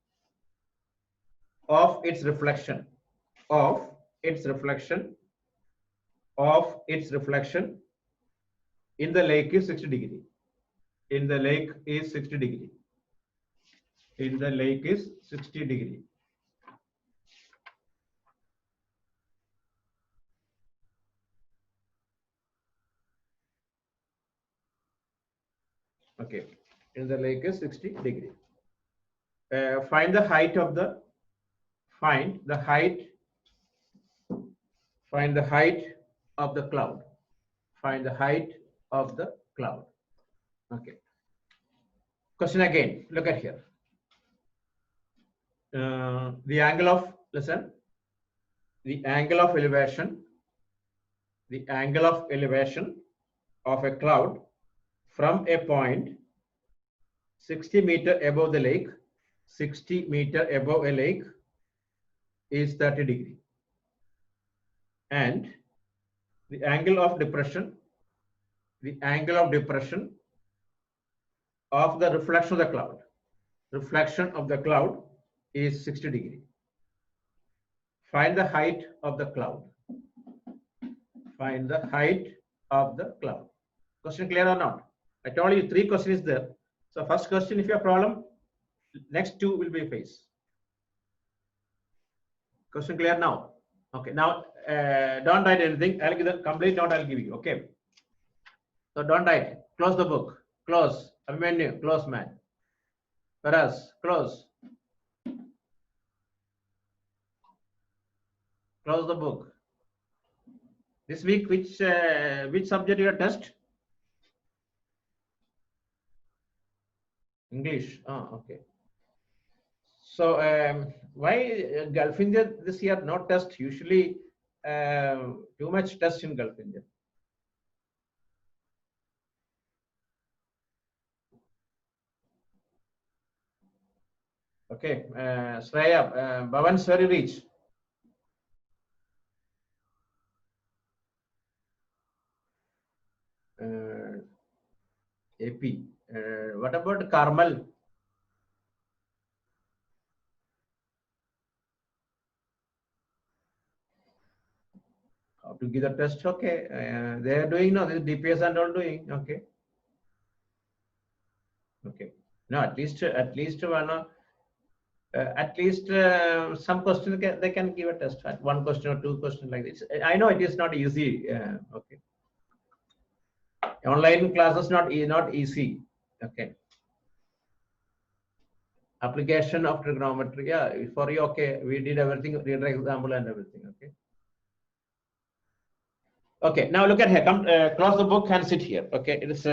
of its reflection, of its reflection, of its reflection in the lake is 60 degree. In the lake is 60 degree. In the lake is 60 degree. Okay. In the lake is 60 degree. Find the height of the, find the height of the cloud. Find the height of the cloud. Okay. Question again. Look at here. The angle of, listen, the angle of elevation, the angle of elevation of a cloud from a point 60 meter above the lake, 60 meter above a lake is 30 degree. And the angle of depression, the angle of depression of the reflection of the cloud, reflection of the cloud is 60 degree. Find the height of the cloud. Find the height of the cloud. Question clear or not? I told you three questions is there. So first question, if you have problem, next two will be face. Question clear now? Okay, now don't write anything. I'll give the complete note. I'll give you. Okay. So don't write. Close the book. Close. Abhimanyu, close man. Paras, close. Close the book. This week, which subject you have test? English. Oh, okay. So why Gulf India this year not test? Usually too much test in Gulf India. Okay, Shraya, Bhavan's very rich. AP. What about Carmel? How to give the test? Okay, they are doing now. This DPS and all doing. Okay, okay. No, at least one. At least some question they can give a test at one question or two questions like this. I know it is not easy. Okay, online classes not easy. Okay, application of trigonometry. Yeah, for you. Okay, we did everything. Read the example and everything. Okay. Okay, now look at here. Come, close the book and sit here. Okay, it is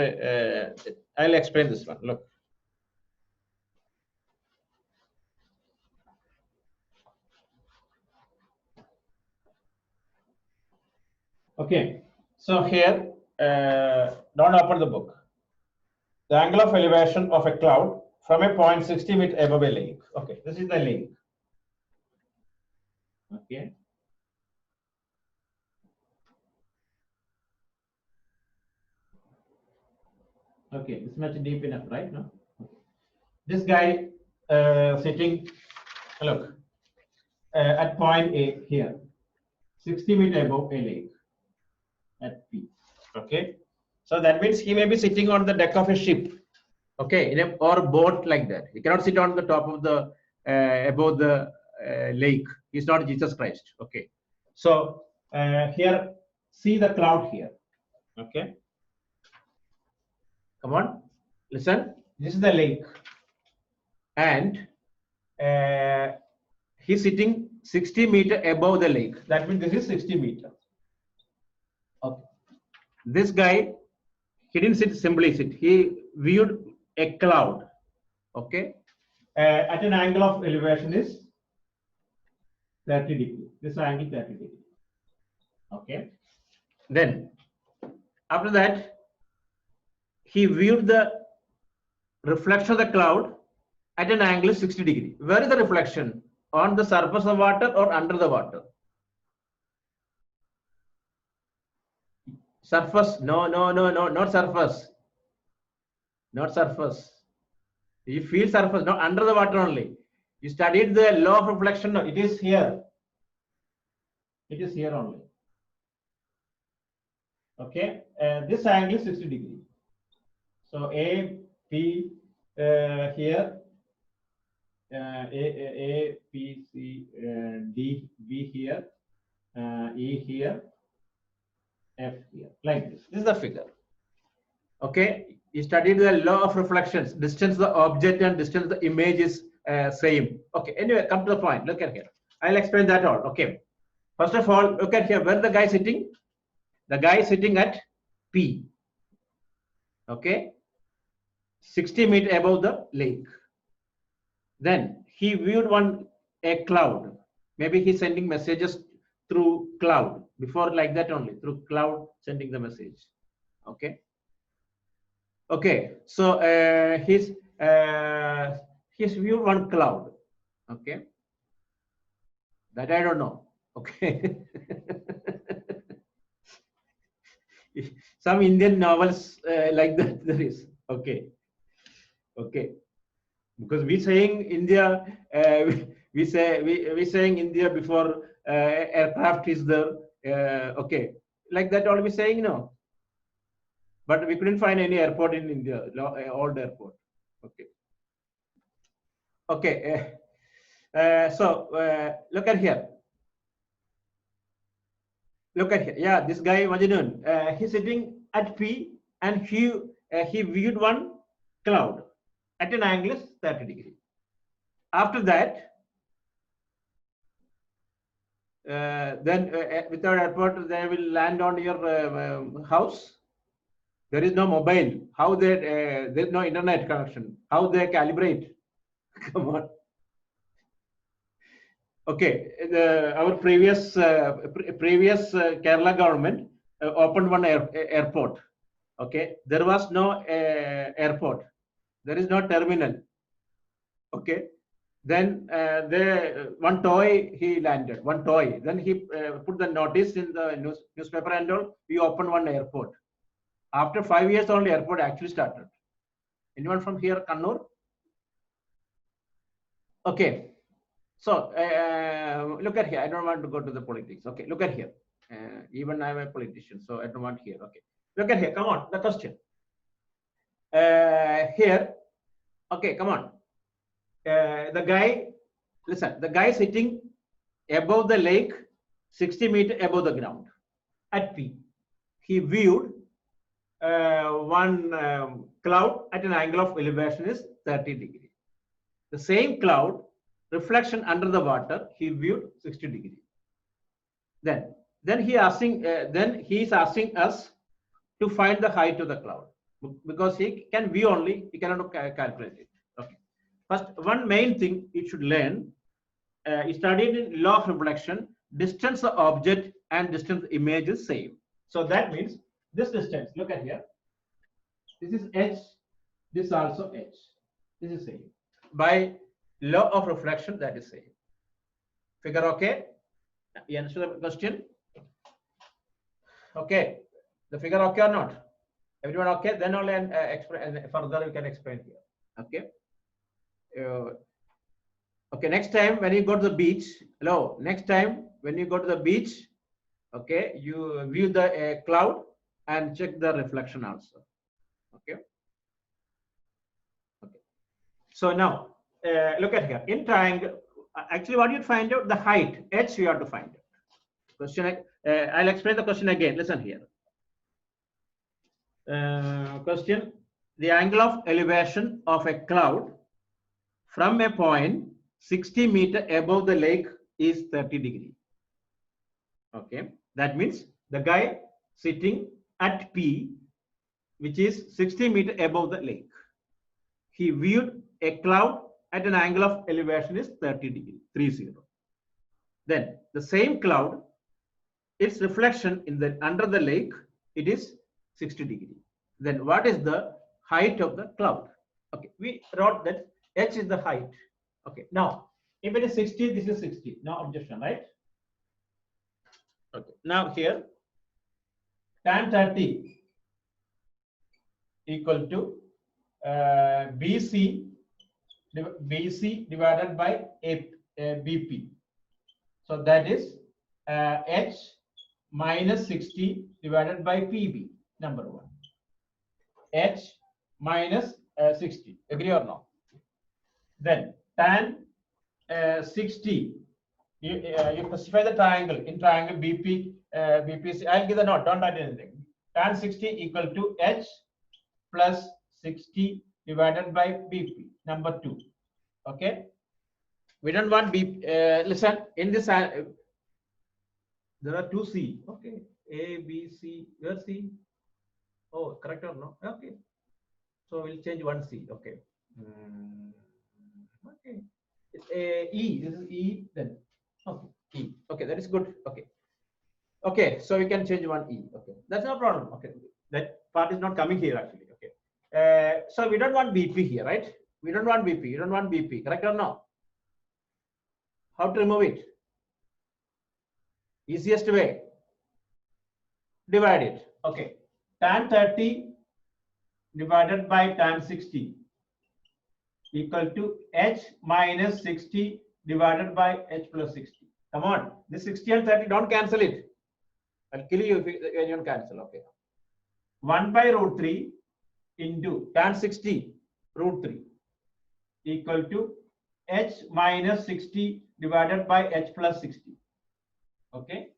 I'll explain this one. Look. Okay, so here, don't open the book. The angle of elevation of a cloud from a point 60 meters above a lake. Okay, this is the lake. Okay. Okay, it's much deep enough, right? No. Okay. This guy sitting, look, at point A here, 60 meters above a lake at P. Okay, so that means he may be sitting on the deck of a ship. Okay, in a or boat like that. He cannot sit on the top of the above the lake. He's not Jesus Christ. Okay, so here, see the cloud here. Okay, come on, listen. This is the lake, and he's sitting 60 meters above the lake. That means this is 60 meters. Okay, this guy, he didn't sit simply sit. He viewed a cloud. Okay, at an angle of elevation is 30 degree. This angle 30 degree. Okay. Then after that, he viewed the reflection of the cloud at an angle 60 degree. Where is the reflection? On the surface of water or under the water? Surface? No, not surface. Not surface. You feel surface, not under the water only. You studied the law of reflection. No, it is here. It is here only. Okay, this angle is 60 degree. So A, P here, A, P, C, D, B here, E here, F here, like this. This is the figure. Okay, you studied the law of reflections. Distance the object and distance the image is same. Okay, anyway, come to the point. Look at here. I'll explain that all. Okay, first of all, look at here. Where the guy sitting? The guy is sitting at P. Okay, 60 meters above the lake. Then he viewed a cloud. Maybe he's sending messages through cloud. Before like that only, through cloud sending the message. Okay. Okay. So he's viewed one cloud. Okay. That I don't know. Okay. Some Indian novels like that there is. Okay. Okay. Because we saying India, we saying India before aircraft is there. Okay, like that all we saying no. But we couldn't find any airport in India, old airport. Okay. Okay. So look at here. Look at here. Yeah, this guy Majnun. He's sitting at P, and he viewed one cloud at an angle is 30 degree. After that, then without airport, they will land on your house. There is no mobile. How they there is no internet connection. How they calibrate? Come on. Okay, our previous Kerala government opened one airport. Okay, there was no airport. There is no terminal. Okay, then one toy he landed. One toy. Then he put the notice in the newspaper and all. We opened one airport. After 5 years only, airport actually started. Anyone from here, Kannur? Okay. So look at here. I don't want to go to the politics. Okay, look at here. Even I'm a politician, so I don't want here. Okay, look at here. Come on, the question. Here, okay, come on. The guy, listen. The guy sitting above the lake, 60 meters above the ground, at P. He viewed one cloud at an angle of elevation is 30 degrees. The same cloud reflection under the water, he viewed 60 degrees. Then he is asking us to find the height of the cloud, because he can view only, he cannot calculate it. Okay. First, one main thing you should learn, you studied in law of reflection, distance of object and distance of image is same. So that means this distance, look at here, this is h, this also h, this is same. By law of reflection, that is same. Figure okay? You answer the question? Okay. The figure okay or not? Everyone okay? Then only explain further. You can explain here. Okay. Okay. Next time when you go to the beach, hello. Next time when you go to the beach, okay, you view the cloud and check the reflection also. Okay. Okay. So now look at here. In triangle, actually, what you find out the height h you have to find out. Question. I'll explain the question again. Listen here. Question: the angle of elevation of a cloud from a point 60 meters above the lake is 30 degrees. Okay, that means the guy sitting at P, which is 60 meters above the lake, he viewed a cloud at an angle of elevation is 30 degrees, 30. Then the same cloud, its reflection in the under the lake, it is 60 degrees. Then what is the height of the cloud? Okay, we wrote that h is the height. Okay, now if it is 60, this is 60. No objection, right? Okay, now here tan 30 equal to BC divided by BP. So that is h minus 60 divided by PB, number one. H minus 60. Agree or no? Then tan 60. You specify the triangle. In triangle BP, BPC. I'll give the note. Don't write anything. Tan 60 equal to H plus 60 divided by BP. Number two. Okay. We don't want BP. Listen. In this, there are two C. Okay. A, B, C. Where C? Oh, correct or no? Okay. So we'll change one C. Okay. Okay. It's E. This is E. Then okay. E. Okay, that is good. Okay. Okay. So we can change one E. Okay. That's no problem. Okay. That part is not coming here actually. Okay. So we don't want BP here, right? We don't want BP. You don't want BP. Correct or no? How to remove it? Easiest way. Divide it. Okay. Tan 30 divided by tan 60 equal to h minus 60 divided by h plus 60. Come on, this 60 and 30, don't cancel it. I'll kill you when you cancel. Okay. 1 by root 3 into tan 60 root 3 equal to h minus 60 divided by h plus 60. Okay.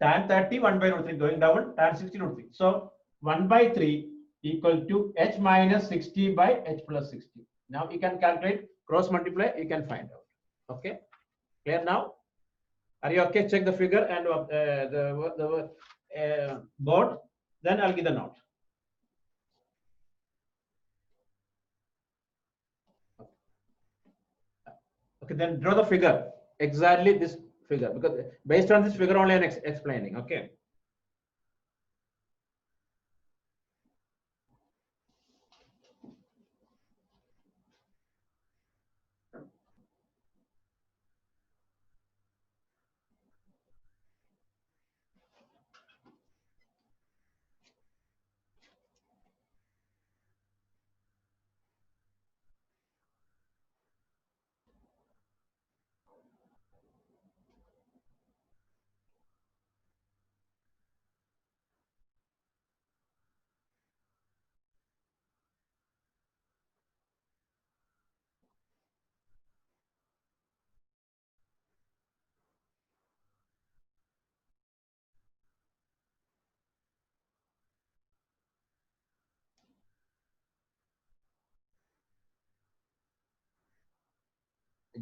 Tan 30, 1 by root 3 going down, tan 60 root 3. So 1 by 3 equal to h minus 60 by h plus 60. Now you can calculate, cross multiply, you can find out. Okay, clear now? Are you okay? Check the figure and the board. Then I'll give the note. Okay, then draw the figure. Exactly this figure, because based on this figure only I'm explaining. Okay.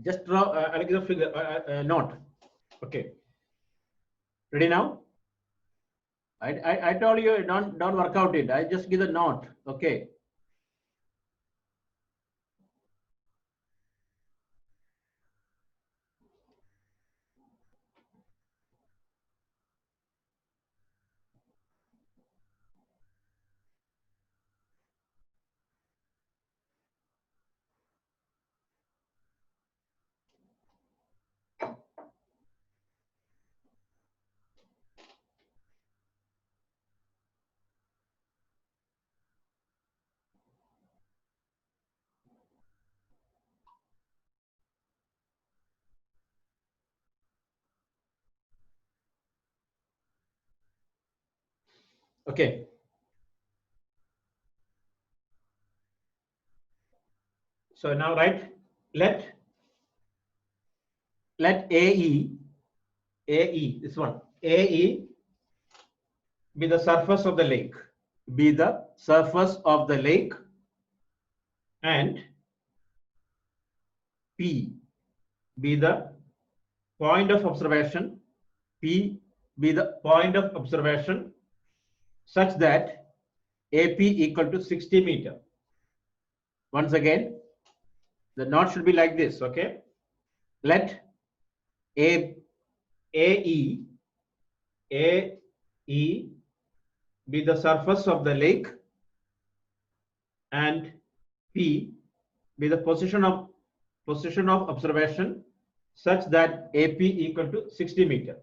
Just draw like the figure note. Okay, ready now? I told you don't work out it. I just give the note. Okay. Okay. So now write let AE this one AE be the surface of the lake. Be the surface of the lake, and P be the point of observation. P be the point of observation such that AP equal to 60 meter. Once again, the knot should be like this. Okay. Let A AE AE be the surface of the lake, and P be the position of observation such that AP equal to 60 meter.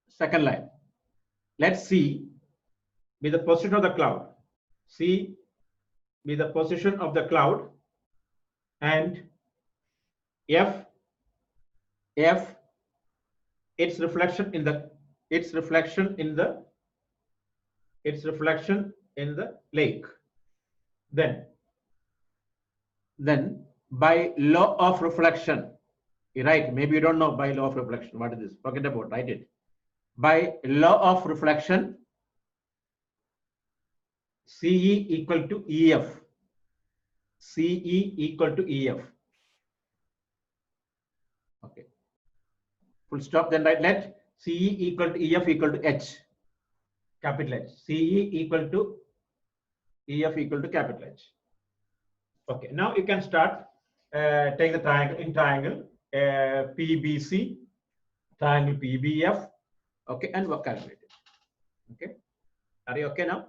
Second line, let C be the position of the cloud. C be the position of the cloud, and F its reflection in the its reflection in the lake. Then by law of reflection, right? Maybe you don't know by law of reflection. What is this? Forget about, write it. By law of reflection, CE equal to EF. CE equal to EF. Okay. Full stop. Then write let CE equal to EF equal to H. Capital H. CE equal to EF equal to capital H. Okay. Now you can start. Take the triangle in triangle PBC, triangle PBF. Okay, and work calculate it. Okay. Are you okay now?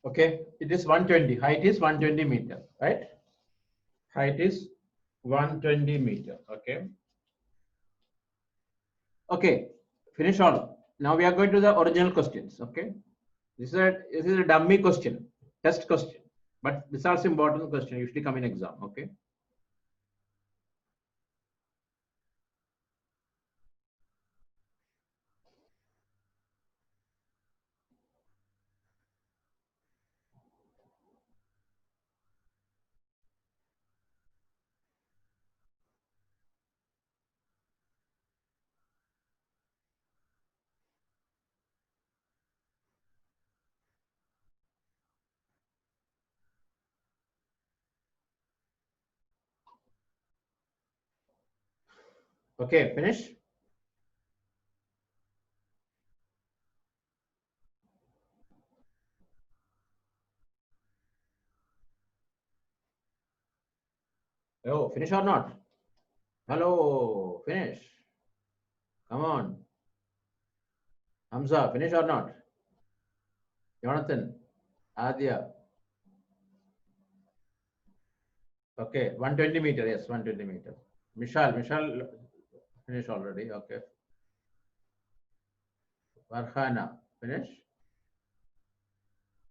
Okay, it is 120. Height is 120 meter, right? Height is 120 meter. Okay. Okay, finish all. Now we are going to the original questions. Okay, this is a dummy question, test question, but this is also important question. Usually come in exam. Okay. Okay, finish. Oh, finish or not? Hello, finish. Come on. Hamza, finish or not? Jonathan, Adya. Okay, 120 meter. Yes, 120 meter. Michelle, finish already. Okay. Farhana, finish.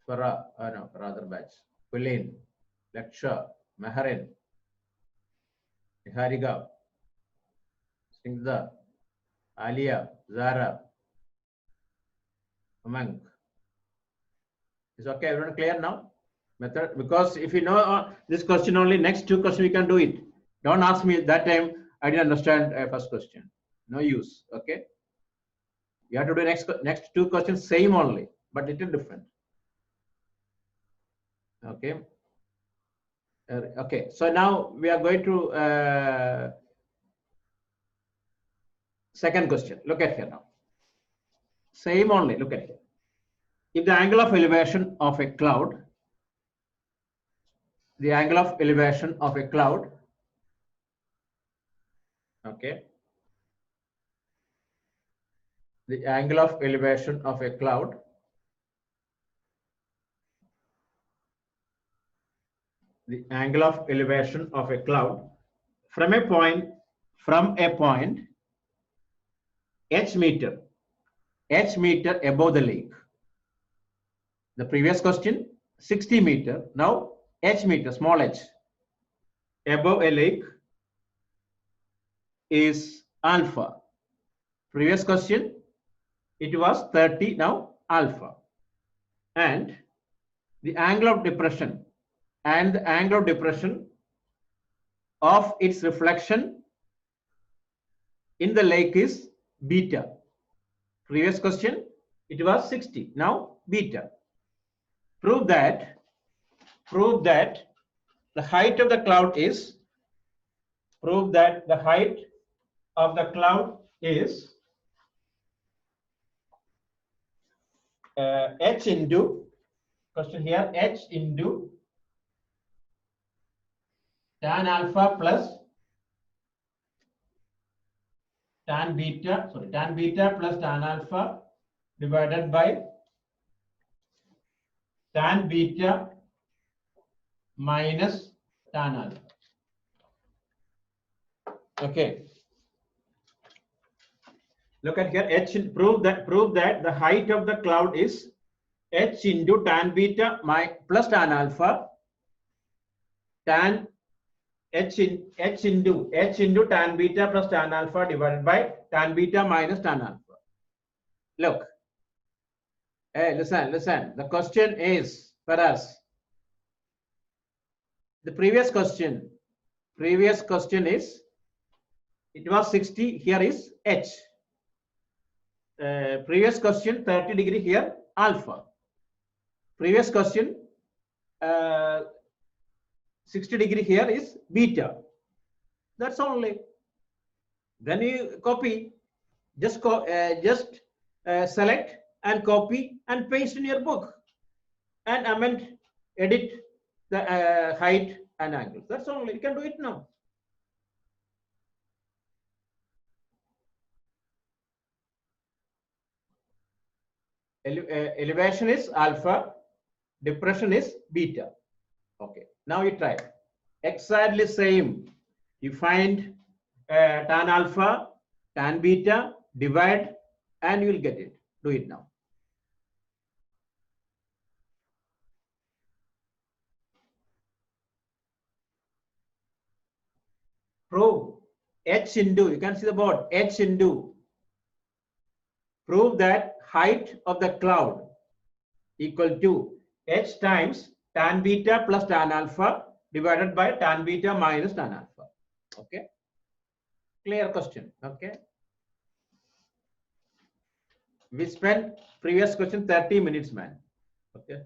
Farah, no, for other batch. Quilin, Laksha, Maharin, Niharika, Singda, Alia, Zara, Umang. Is okay, everyone clear now? Method, because if you know this question only, next two questions we can do it. Don't ask me that time. I didn't understand first question. No use. Okay. You have to do next two questions same only, but little different. Okay. Okay. So now we are going to second question. Look at here now. Same only. Look at here. If the angle of elevation of a cloud, the angle of elevation of a cloud, okay, the angle of elevation of a cloud the angle of elevation of a cloud from a point h meter above the lake. The previous question 60 meter, now h meter, small h, above a lake is alpha. Previous question it was 30, now alpha. And the angle of depression of its reflection in the lake is beta. Previous question it was 60, now beta. Prove that the height of the cloud is h into, question here, h into tan alpha plus tan beta plus tan alpha divided by tan beta minus tan alpha. Okay. Look at here. Prove that the height of the cloud is h into tan beta plus tan alpha, tan h into tan beta plus tan alpha divided by tan beta minus tan alpha. Look. Hey, listen. The question is for us. The previous question is, it was 60, here is h. Previous question 30 degree, here alpha. Previous question 60 degree, here is beta. That's only. Then you copy, just select and copy and paste in your book and amend, edit the height and angle. That's only. You can do it now. Elevation is alpha, depression is beta. Okay, now you try. Exactly same. You find tan alpha, tan beta, divide, and you will get it. Do it now. Prove h into, you can see the board, h into. Prove that height of the cloud equal to h times tan beta plus tan alpha divided by tan beta minus tan alpha. Okay, clear question. Okay, we spent previous question 30 minutes, man. Okay.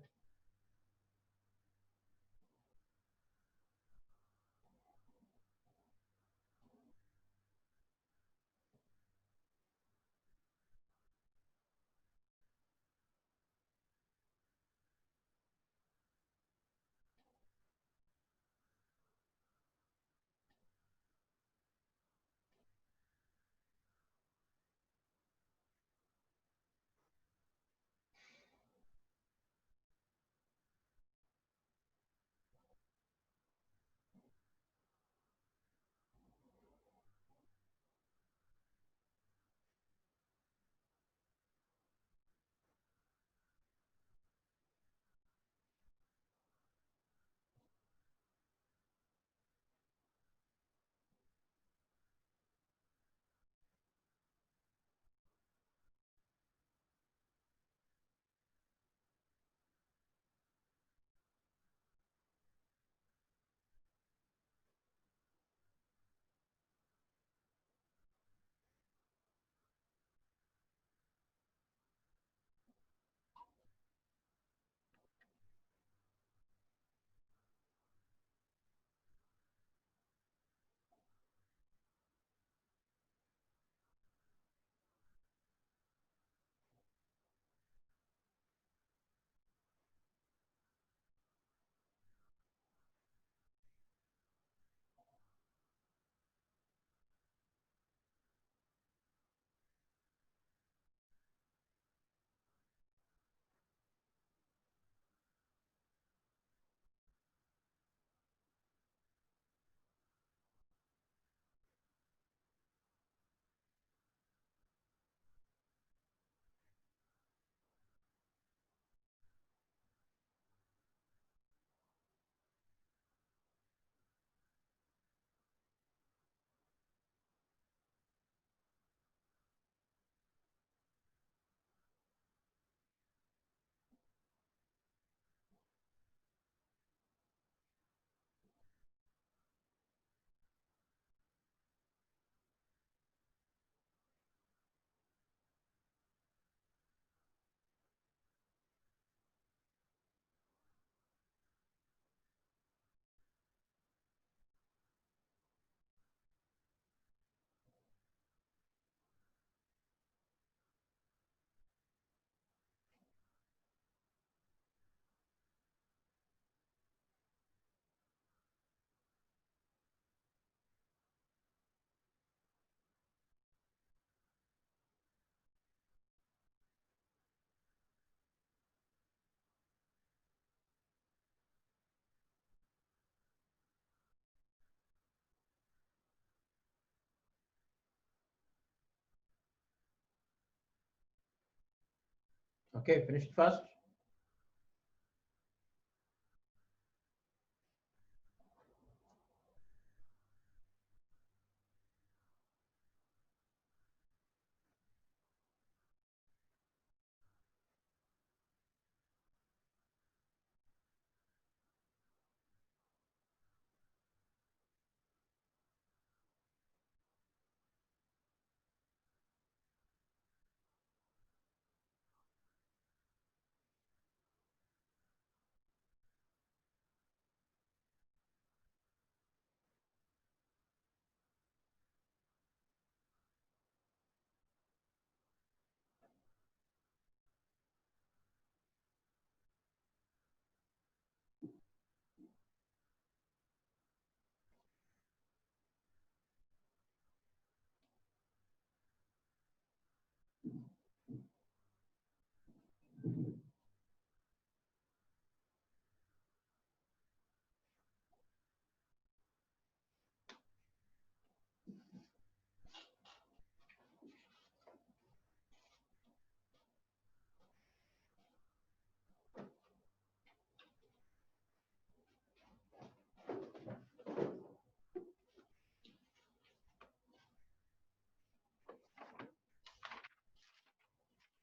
Okay, finished first.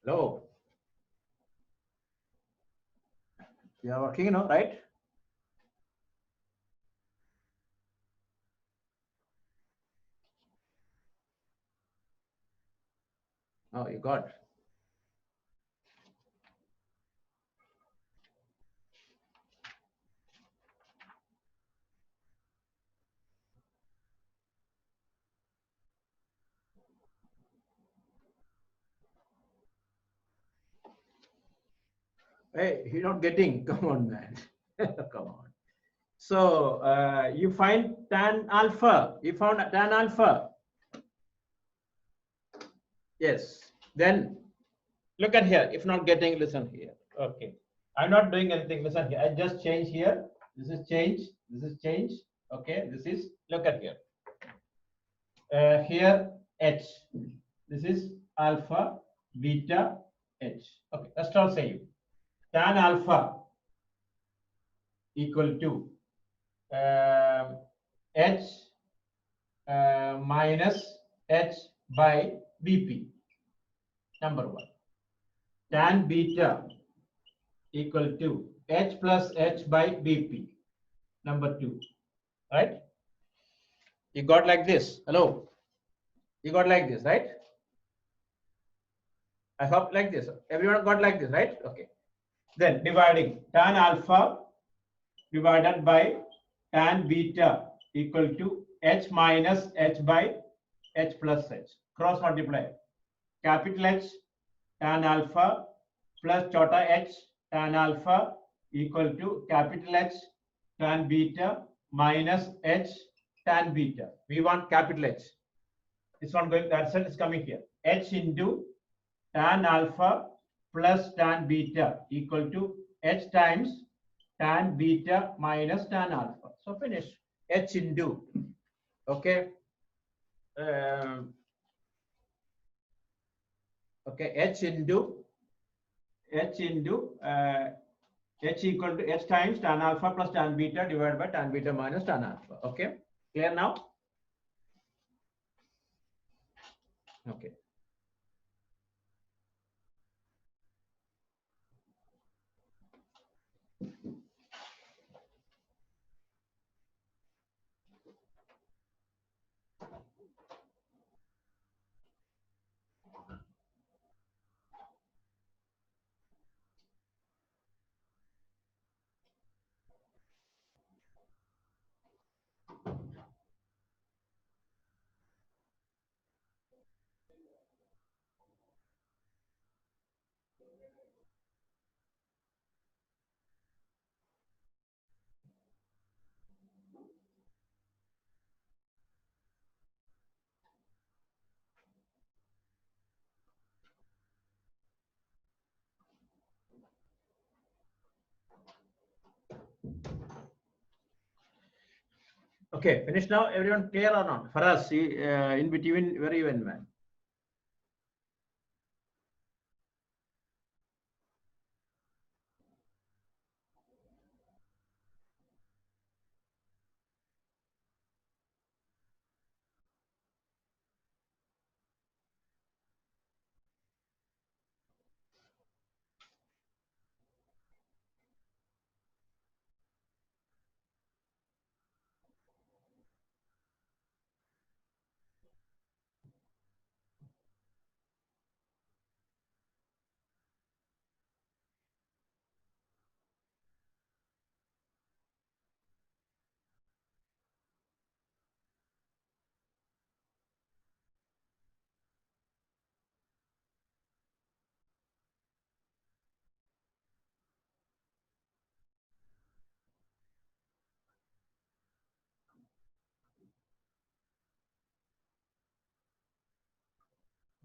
Hello. You are working, right? Oh, you got. Hey, you're not getting. Come on, man. Come on. So you find tan alpha. You found tan alpha. Yes. Then look at here. If not getting, listen here. Okay. I'm not doing anything. Listen here. I just change here. This is change. This is change. Okay. This is, look at here. Here H. This is alpha, beta, H. Okay. Let's start saying tan alpha equal to H minus H by BP. Number one. Tan beta equal to H plus H by BP. Number two. Right? You got like this. Hello. You got like this, right? I hope like this. Everyone got like this, right? Okay. Then dividing tan alpha divided by tan beta equal to H minus H by H plus H. Cross multiply. Capital H tan alpha plus chota H tan alpha equal to capital H tan beta minus H tan beta. We want capital H. This one going, that's it, it's coming here. H into tan alpha plus tan beta equal to H times tan beta minus tan alpha. So finish. H into, okay. Okay, H into H equal to H times tan alpha plus tan beta divided by tan beta minus tan alpha. Okay, clear now? Okay. Okay, finish now. Everyone clear or not? For us, in between, where you went, man?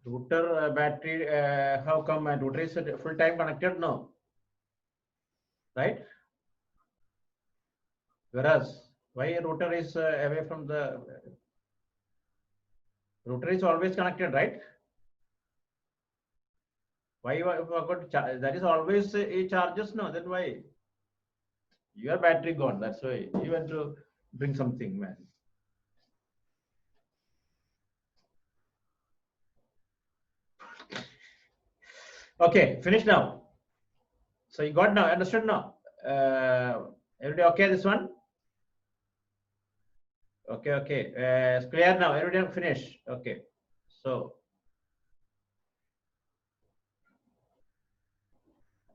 Router battery, how come router is full time connected? No, right? Whereas, why router is away from the router is always connected, right? Why you got that is always a charges? No, then why? Your battery gone. That's why you want to bring something, man. Okay, finish now. So you got now, understood now? Everybody okay this one? Okay, okay. It's clear now. Everybody finish. Okay. So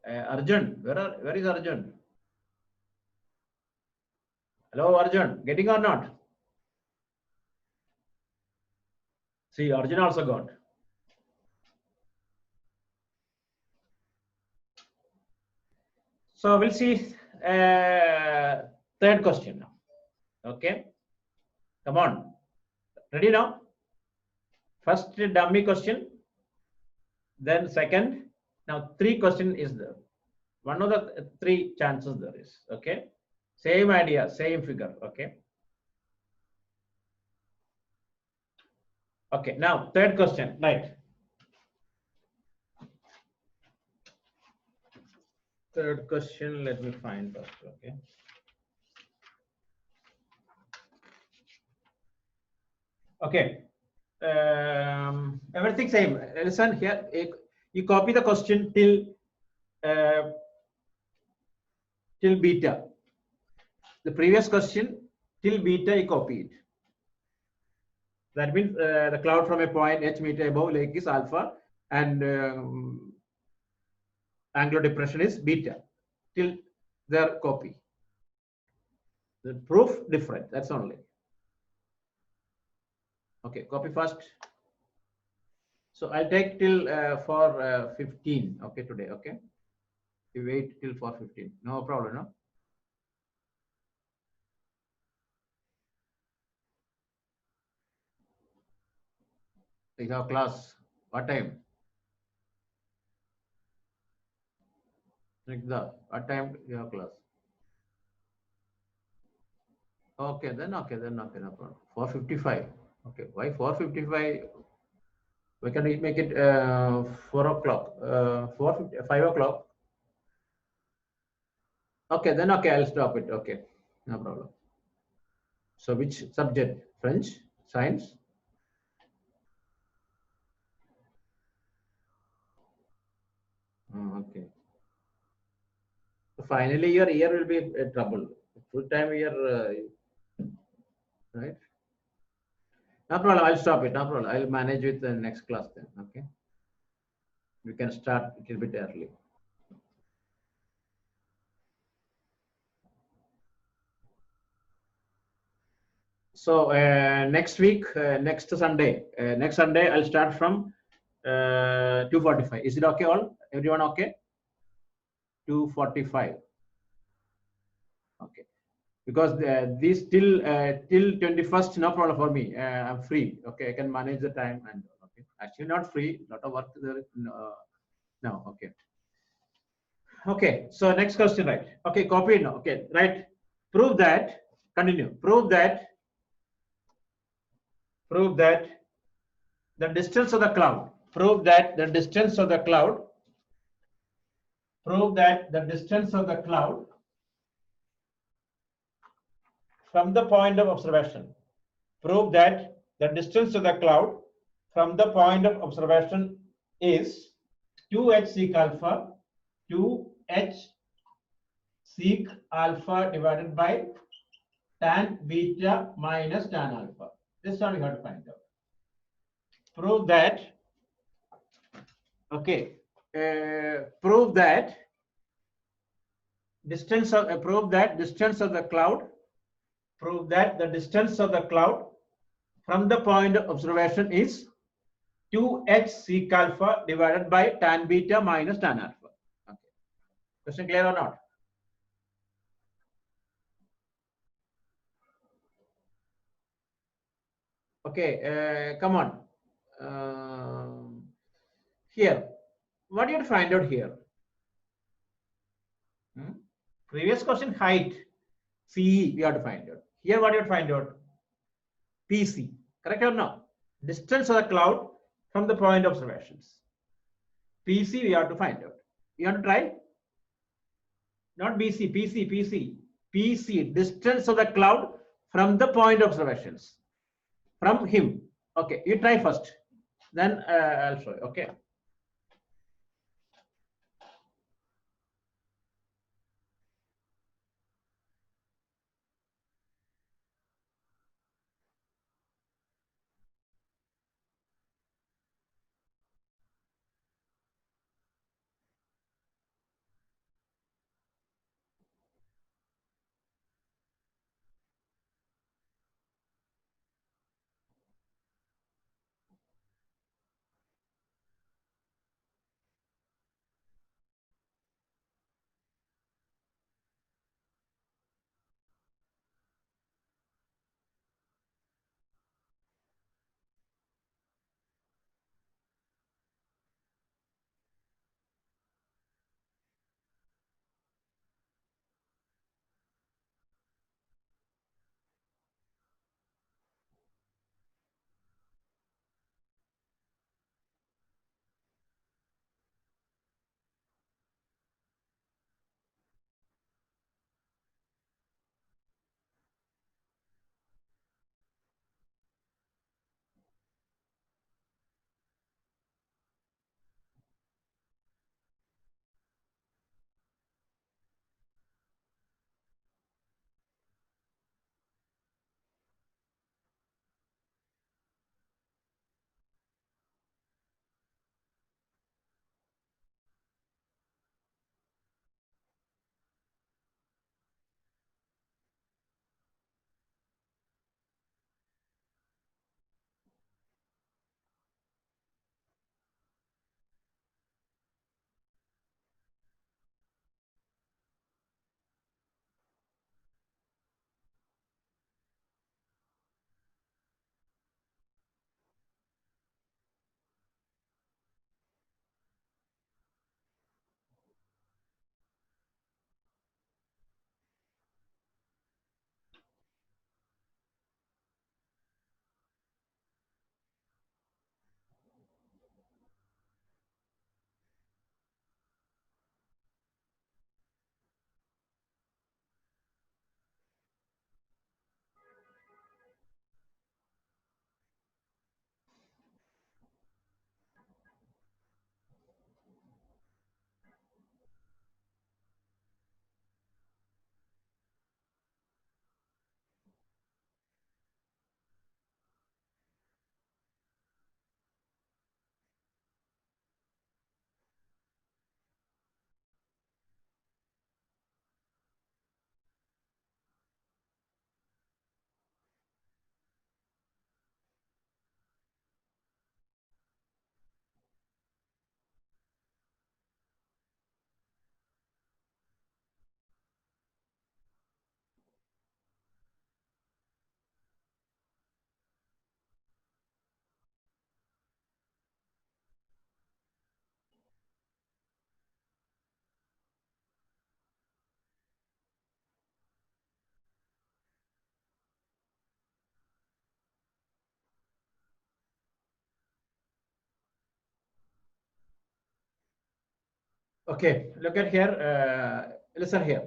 Arjun, where is Arjun? Hello, Arjun. Getting or not? See, Arjun also got. So we'll see third question now. Okay. Come on. Ready now? First dummy question. Then second. Now three question is there. One of the three chances there is. Okay. Same idea, same figure. Okay. Okay. Now third question. Right. Third question. Let me find first. Okay. Okay. Everything same. Listen here. You copy the question till beta. The previous question till beta you copy it. That means the cloud from a point h meter above lake is alpha and angular depression is beta till their copy. The proof different. That's only. Okay, copy first. So I'll take till for 15. Okay, today. Okay, you wait till for 15. No problem. No. You have class. What time? What time you have class? Okay, then okay, no problem. 4:55. Okay, why 4:55? We can make it 4 o'clock. 5 o'clock. Okay, then okay, I'll stop it. Okay, no problem. So which subject? French, science? Okay. So finally, your year will be trouble. Full time year, right? No problem. I'll stop it. No problem. I'll manage with the next class then. Okay. We can start a little bit early. So next week, next Sunday, I'll start from 2:45. Is it okay? All everyone okay? 2:45. Okay. Because these till 21st, no problem for me. I'm free. Okay, I can manage the time and okay. Actually, not free. Lot of work there. No. Okay. Okay. So next question, right? Okay, copy it now. Okay, right. Prove that. Continue. Prove that the distance of the cloud. Prove that the distance of the cloud. Prove that the distance of the cloud from the point of observation. Prove that the distance of the cloud from the point of observation is 2h sec alpha, 2h sec alpha divided by tan beta minus tan alpha. This one we have to find out. Prove that. Okay. Prove that distance of prove that distance of the cloud. Prove that the distance of the cloud from the point of observation is 2h sec alpha divided by tan beta minus tan alpha. Okay. Question clear or not? Okay, come on. Here, what do you find out here? Previous question, height, CE, we have to find out. Here, what do you find out? PC, correct or no? Distance of the cloud from the point of observations. PC, we have to find out. You want to try? Not BC, PC, distance of the cloud from the point of observations. From him. Okay, you try first. Then I'll show you. Okay. Okay, look at here. Listen here.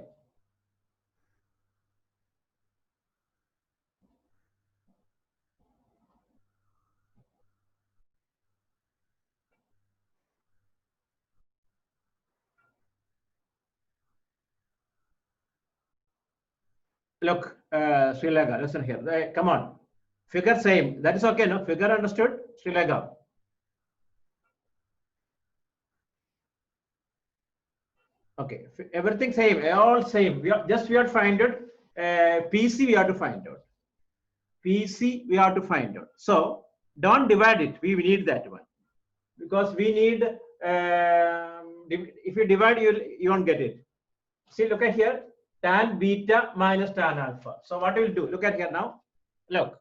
Look, Sri Lanka, listen here. Come on. Figure same. That is okay, no? Figure understood? Sri Lanka. Okay, everything same, all same. We have to find out. PC we have to find out. PC we have to find out. So don't divide it. We need that one because we need. If you divide, you won't get it. See, look at here. Tan beta minus tan alpha. So what we will do? Look at here now. Look.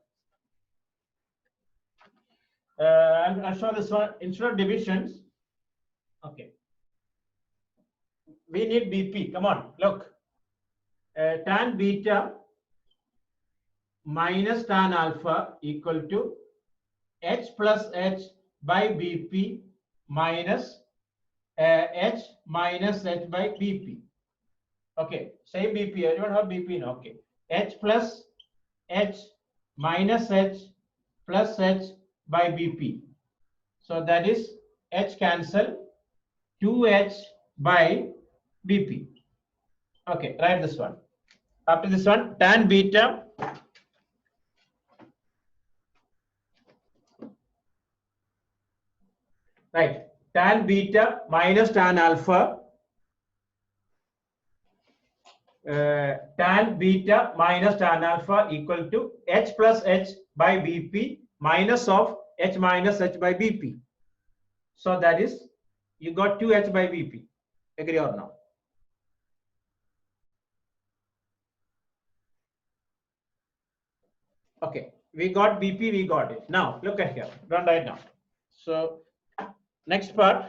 I'll show this one instead of divisions. Okay. We need BP. Come on, look. Tan beta minus tan alpha equal to H plus H by BP minus H minus H by BP. Okay, same BP. Everyone have BP now. Okay. H plus H minus H plus H by BP. So that is H cancel 2H by BP. Okay, write this one. After this one, tan beta right, tan beta minus tan alpha, tan beta minus tan alpha equal to H plus H by BP minus of H minus H by BP. So that is, you got 2H by BP. Agree or no? Okay, we got BP, we got it. Now, look at here. Don't write now. So, next part.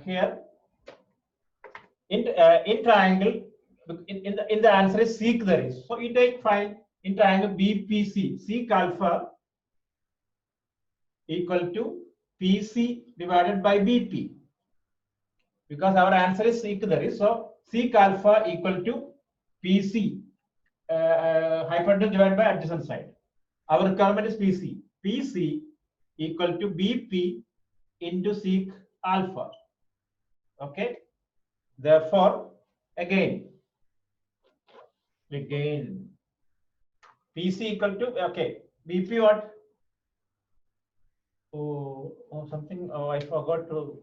Here, in triangle, in the answer is sec there is. So, you take find in triangle BPC, sec alpha equal to PC divided by BP. Because our answer is sec there is. So, sec alpha equal to PC. Hypotenuse divided by adjacent side. Our requirement is PC. PC equal to BP into sec alpha. Okay. Therefore, again, PC equal to, okay, BP what? Oh, something. Oh, I forgot to.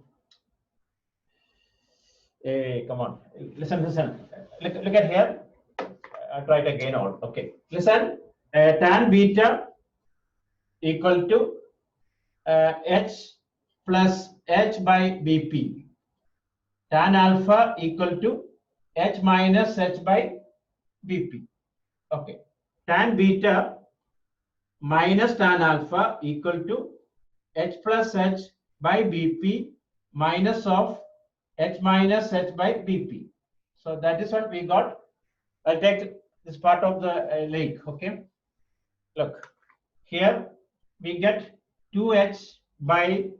Hey, come on. Listen. Look at here. I'll try it again out. Okay. Listen. Tan beta equal to H plus H by BP. Tan alpha equal to H minus H by BP. Okay. Tan beta minus tan alpha equal to H plus H by BP minus of H minus H by BP. So that is what we got. I'll take this part of the lake. Okay. Look, here we get 2H by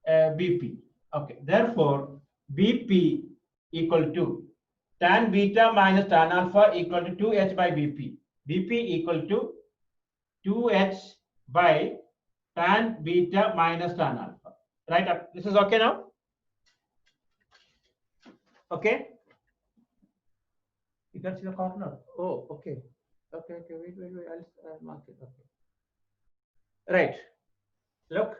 BP. Okay. Therefore, BP equal to tan beta minus tan alpha equal to 2H by BP. BP equal to 2H by tan beta minus tan alpha. Right up. This is okay now? Okay. You can see the corner. Oh, okay. Okay. Wait. I'll mark it. Okay. Right. Look.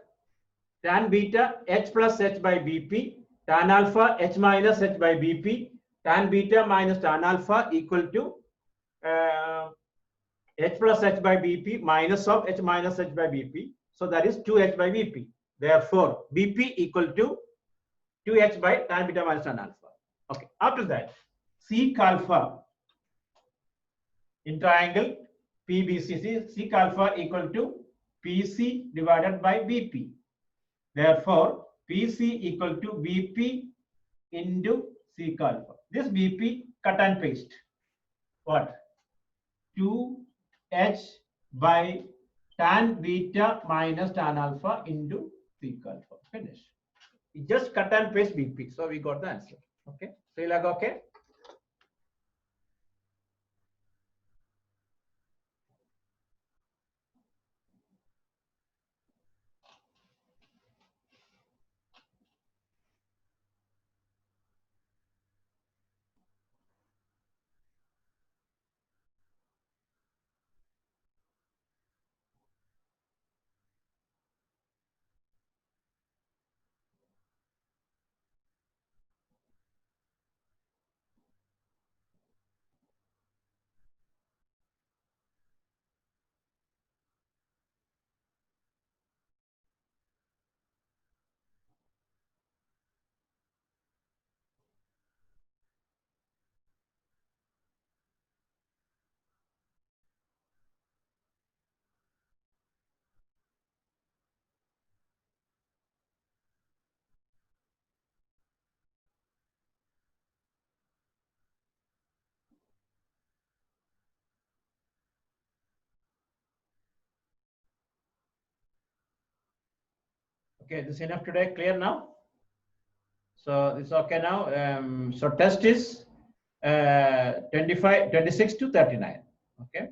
Tan beta H plus H by BP. Tan alpha H minus H by BP. Tan beta minus tan alpha equal to H plus H by BP minus of H minus H by BP. So that is 2H by BP. Therefore, BP equal to 2H by tan beta minus tan alpha. Okay. After that, sec alpha in triangle PBCC, sec alpha equal to PC divided by BP. Therefore, PC equal to BP into sec alpha. This BP cut and paste. What? 2H by tan beta minus tan alpha into sec alpha. Finish. You just cut and paste BP. So we got the answer. Okay. So you like okay? Okay, this is enough today. Clear now? So it's okay now. So test is 26 to 39. Okay.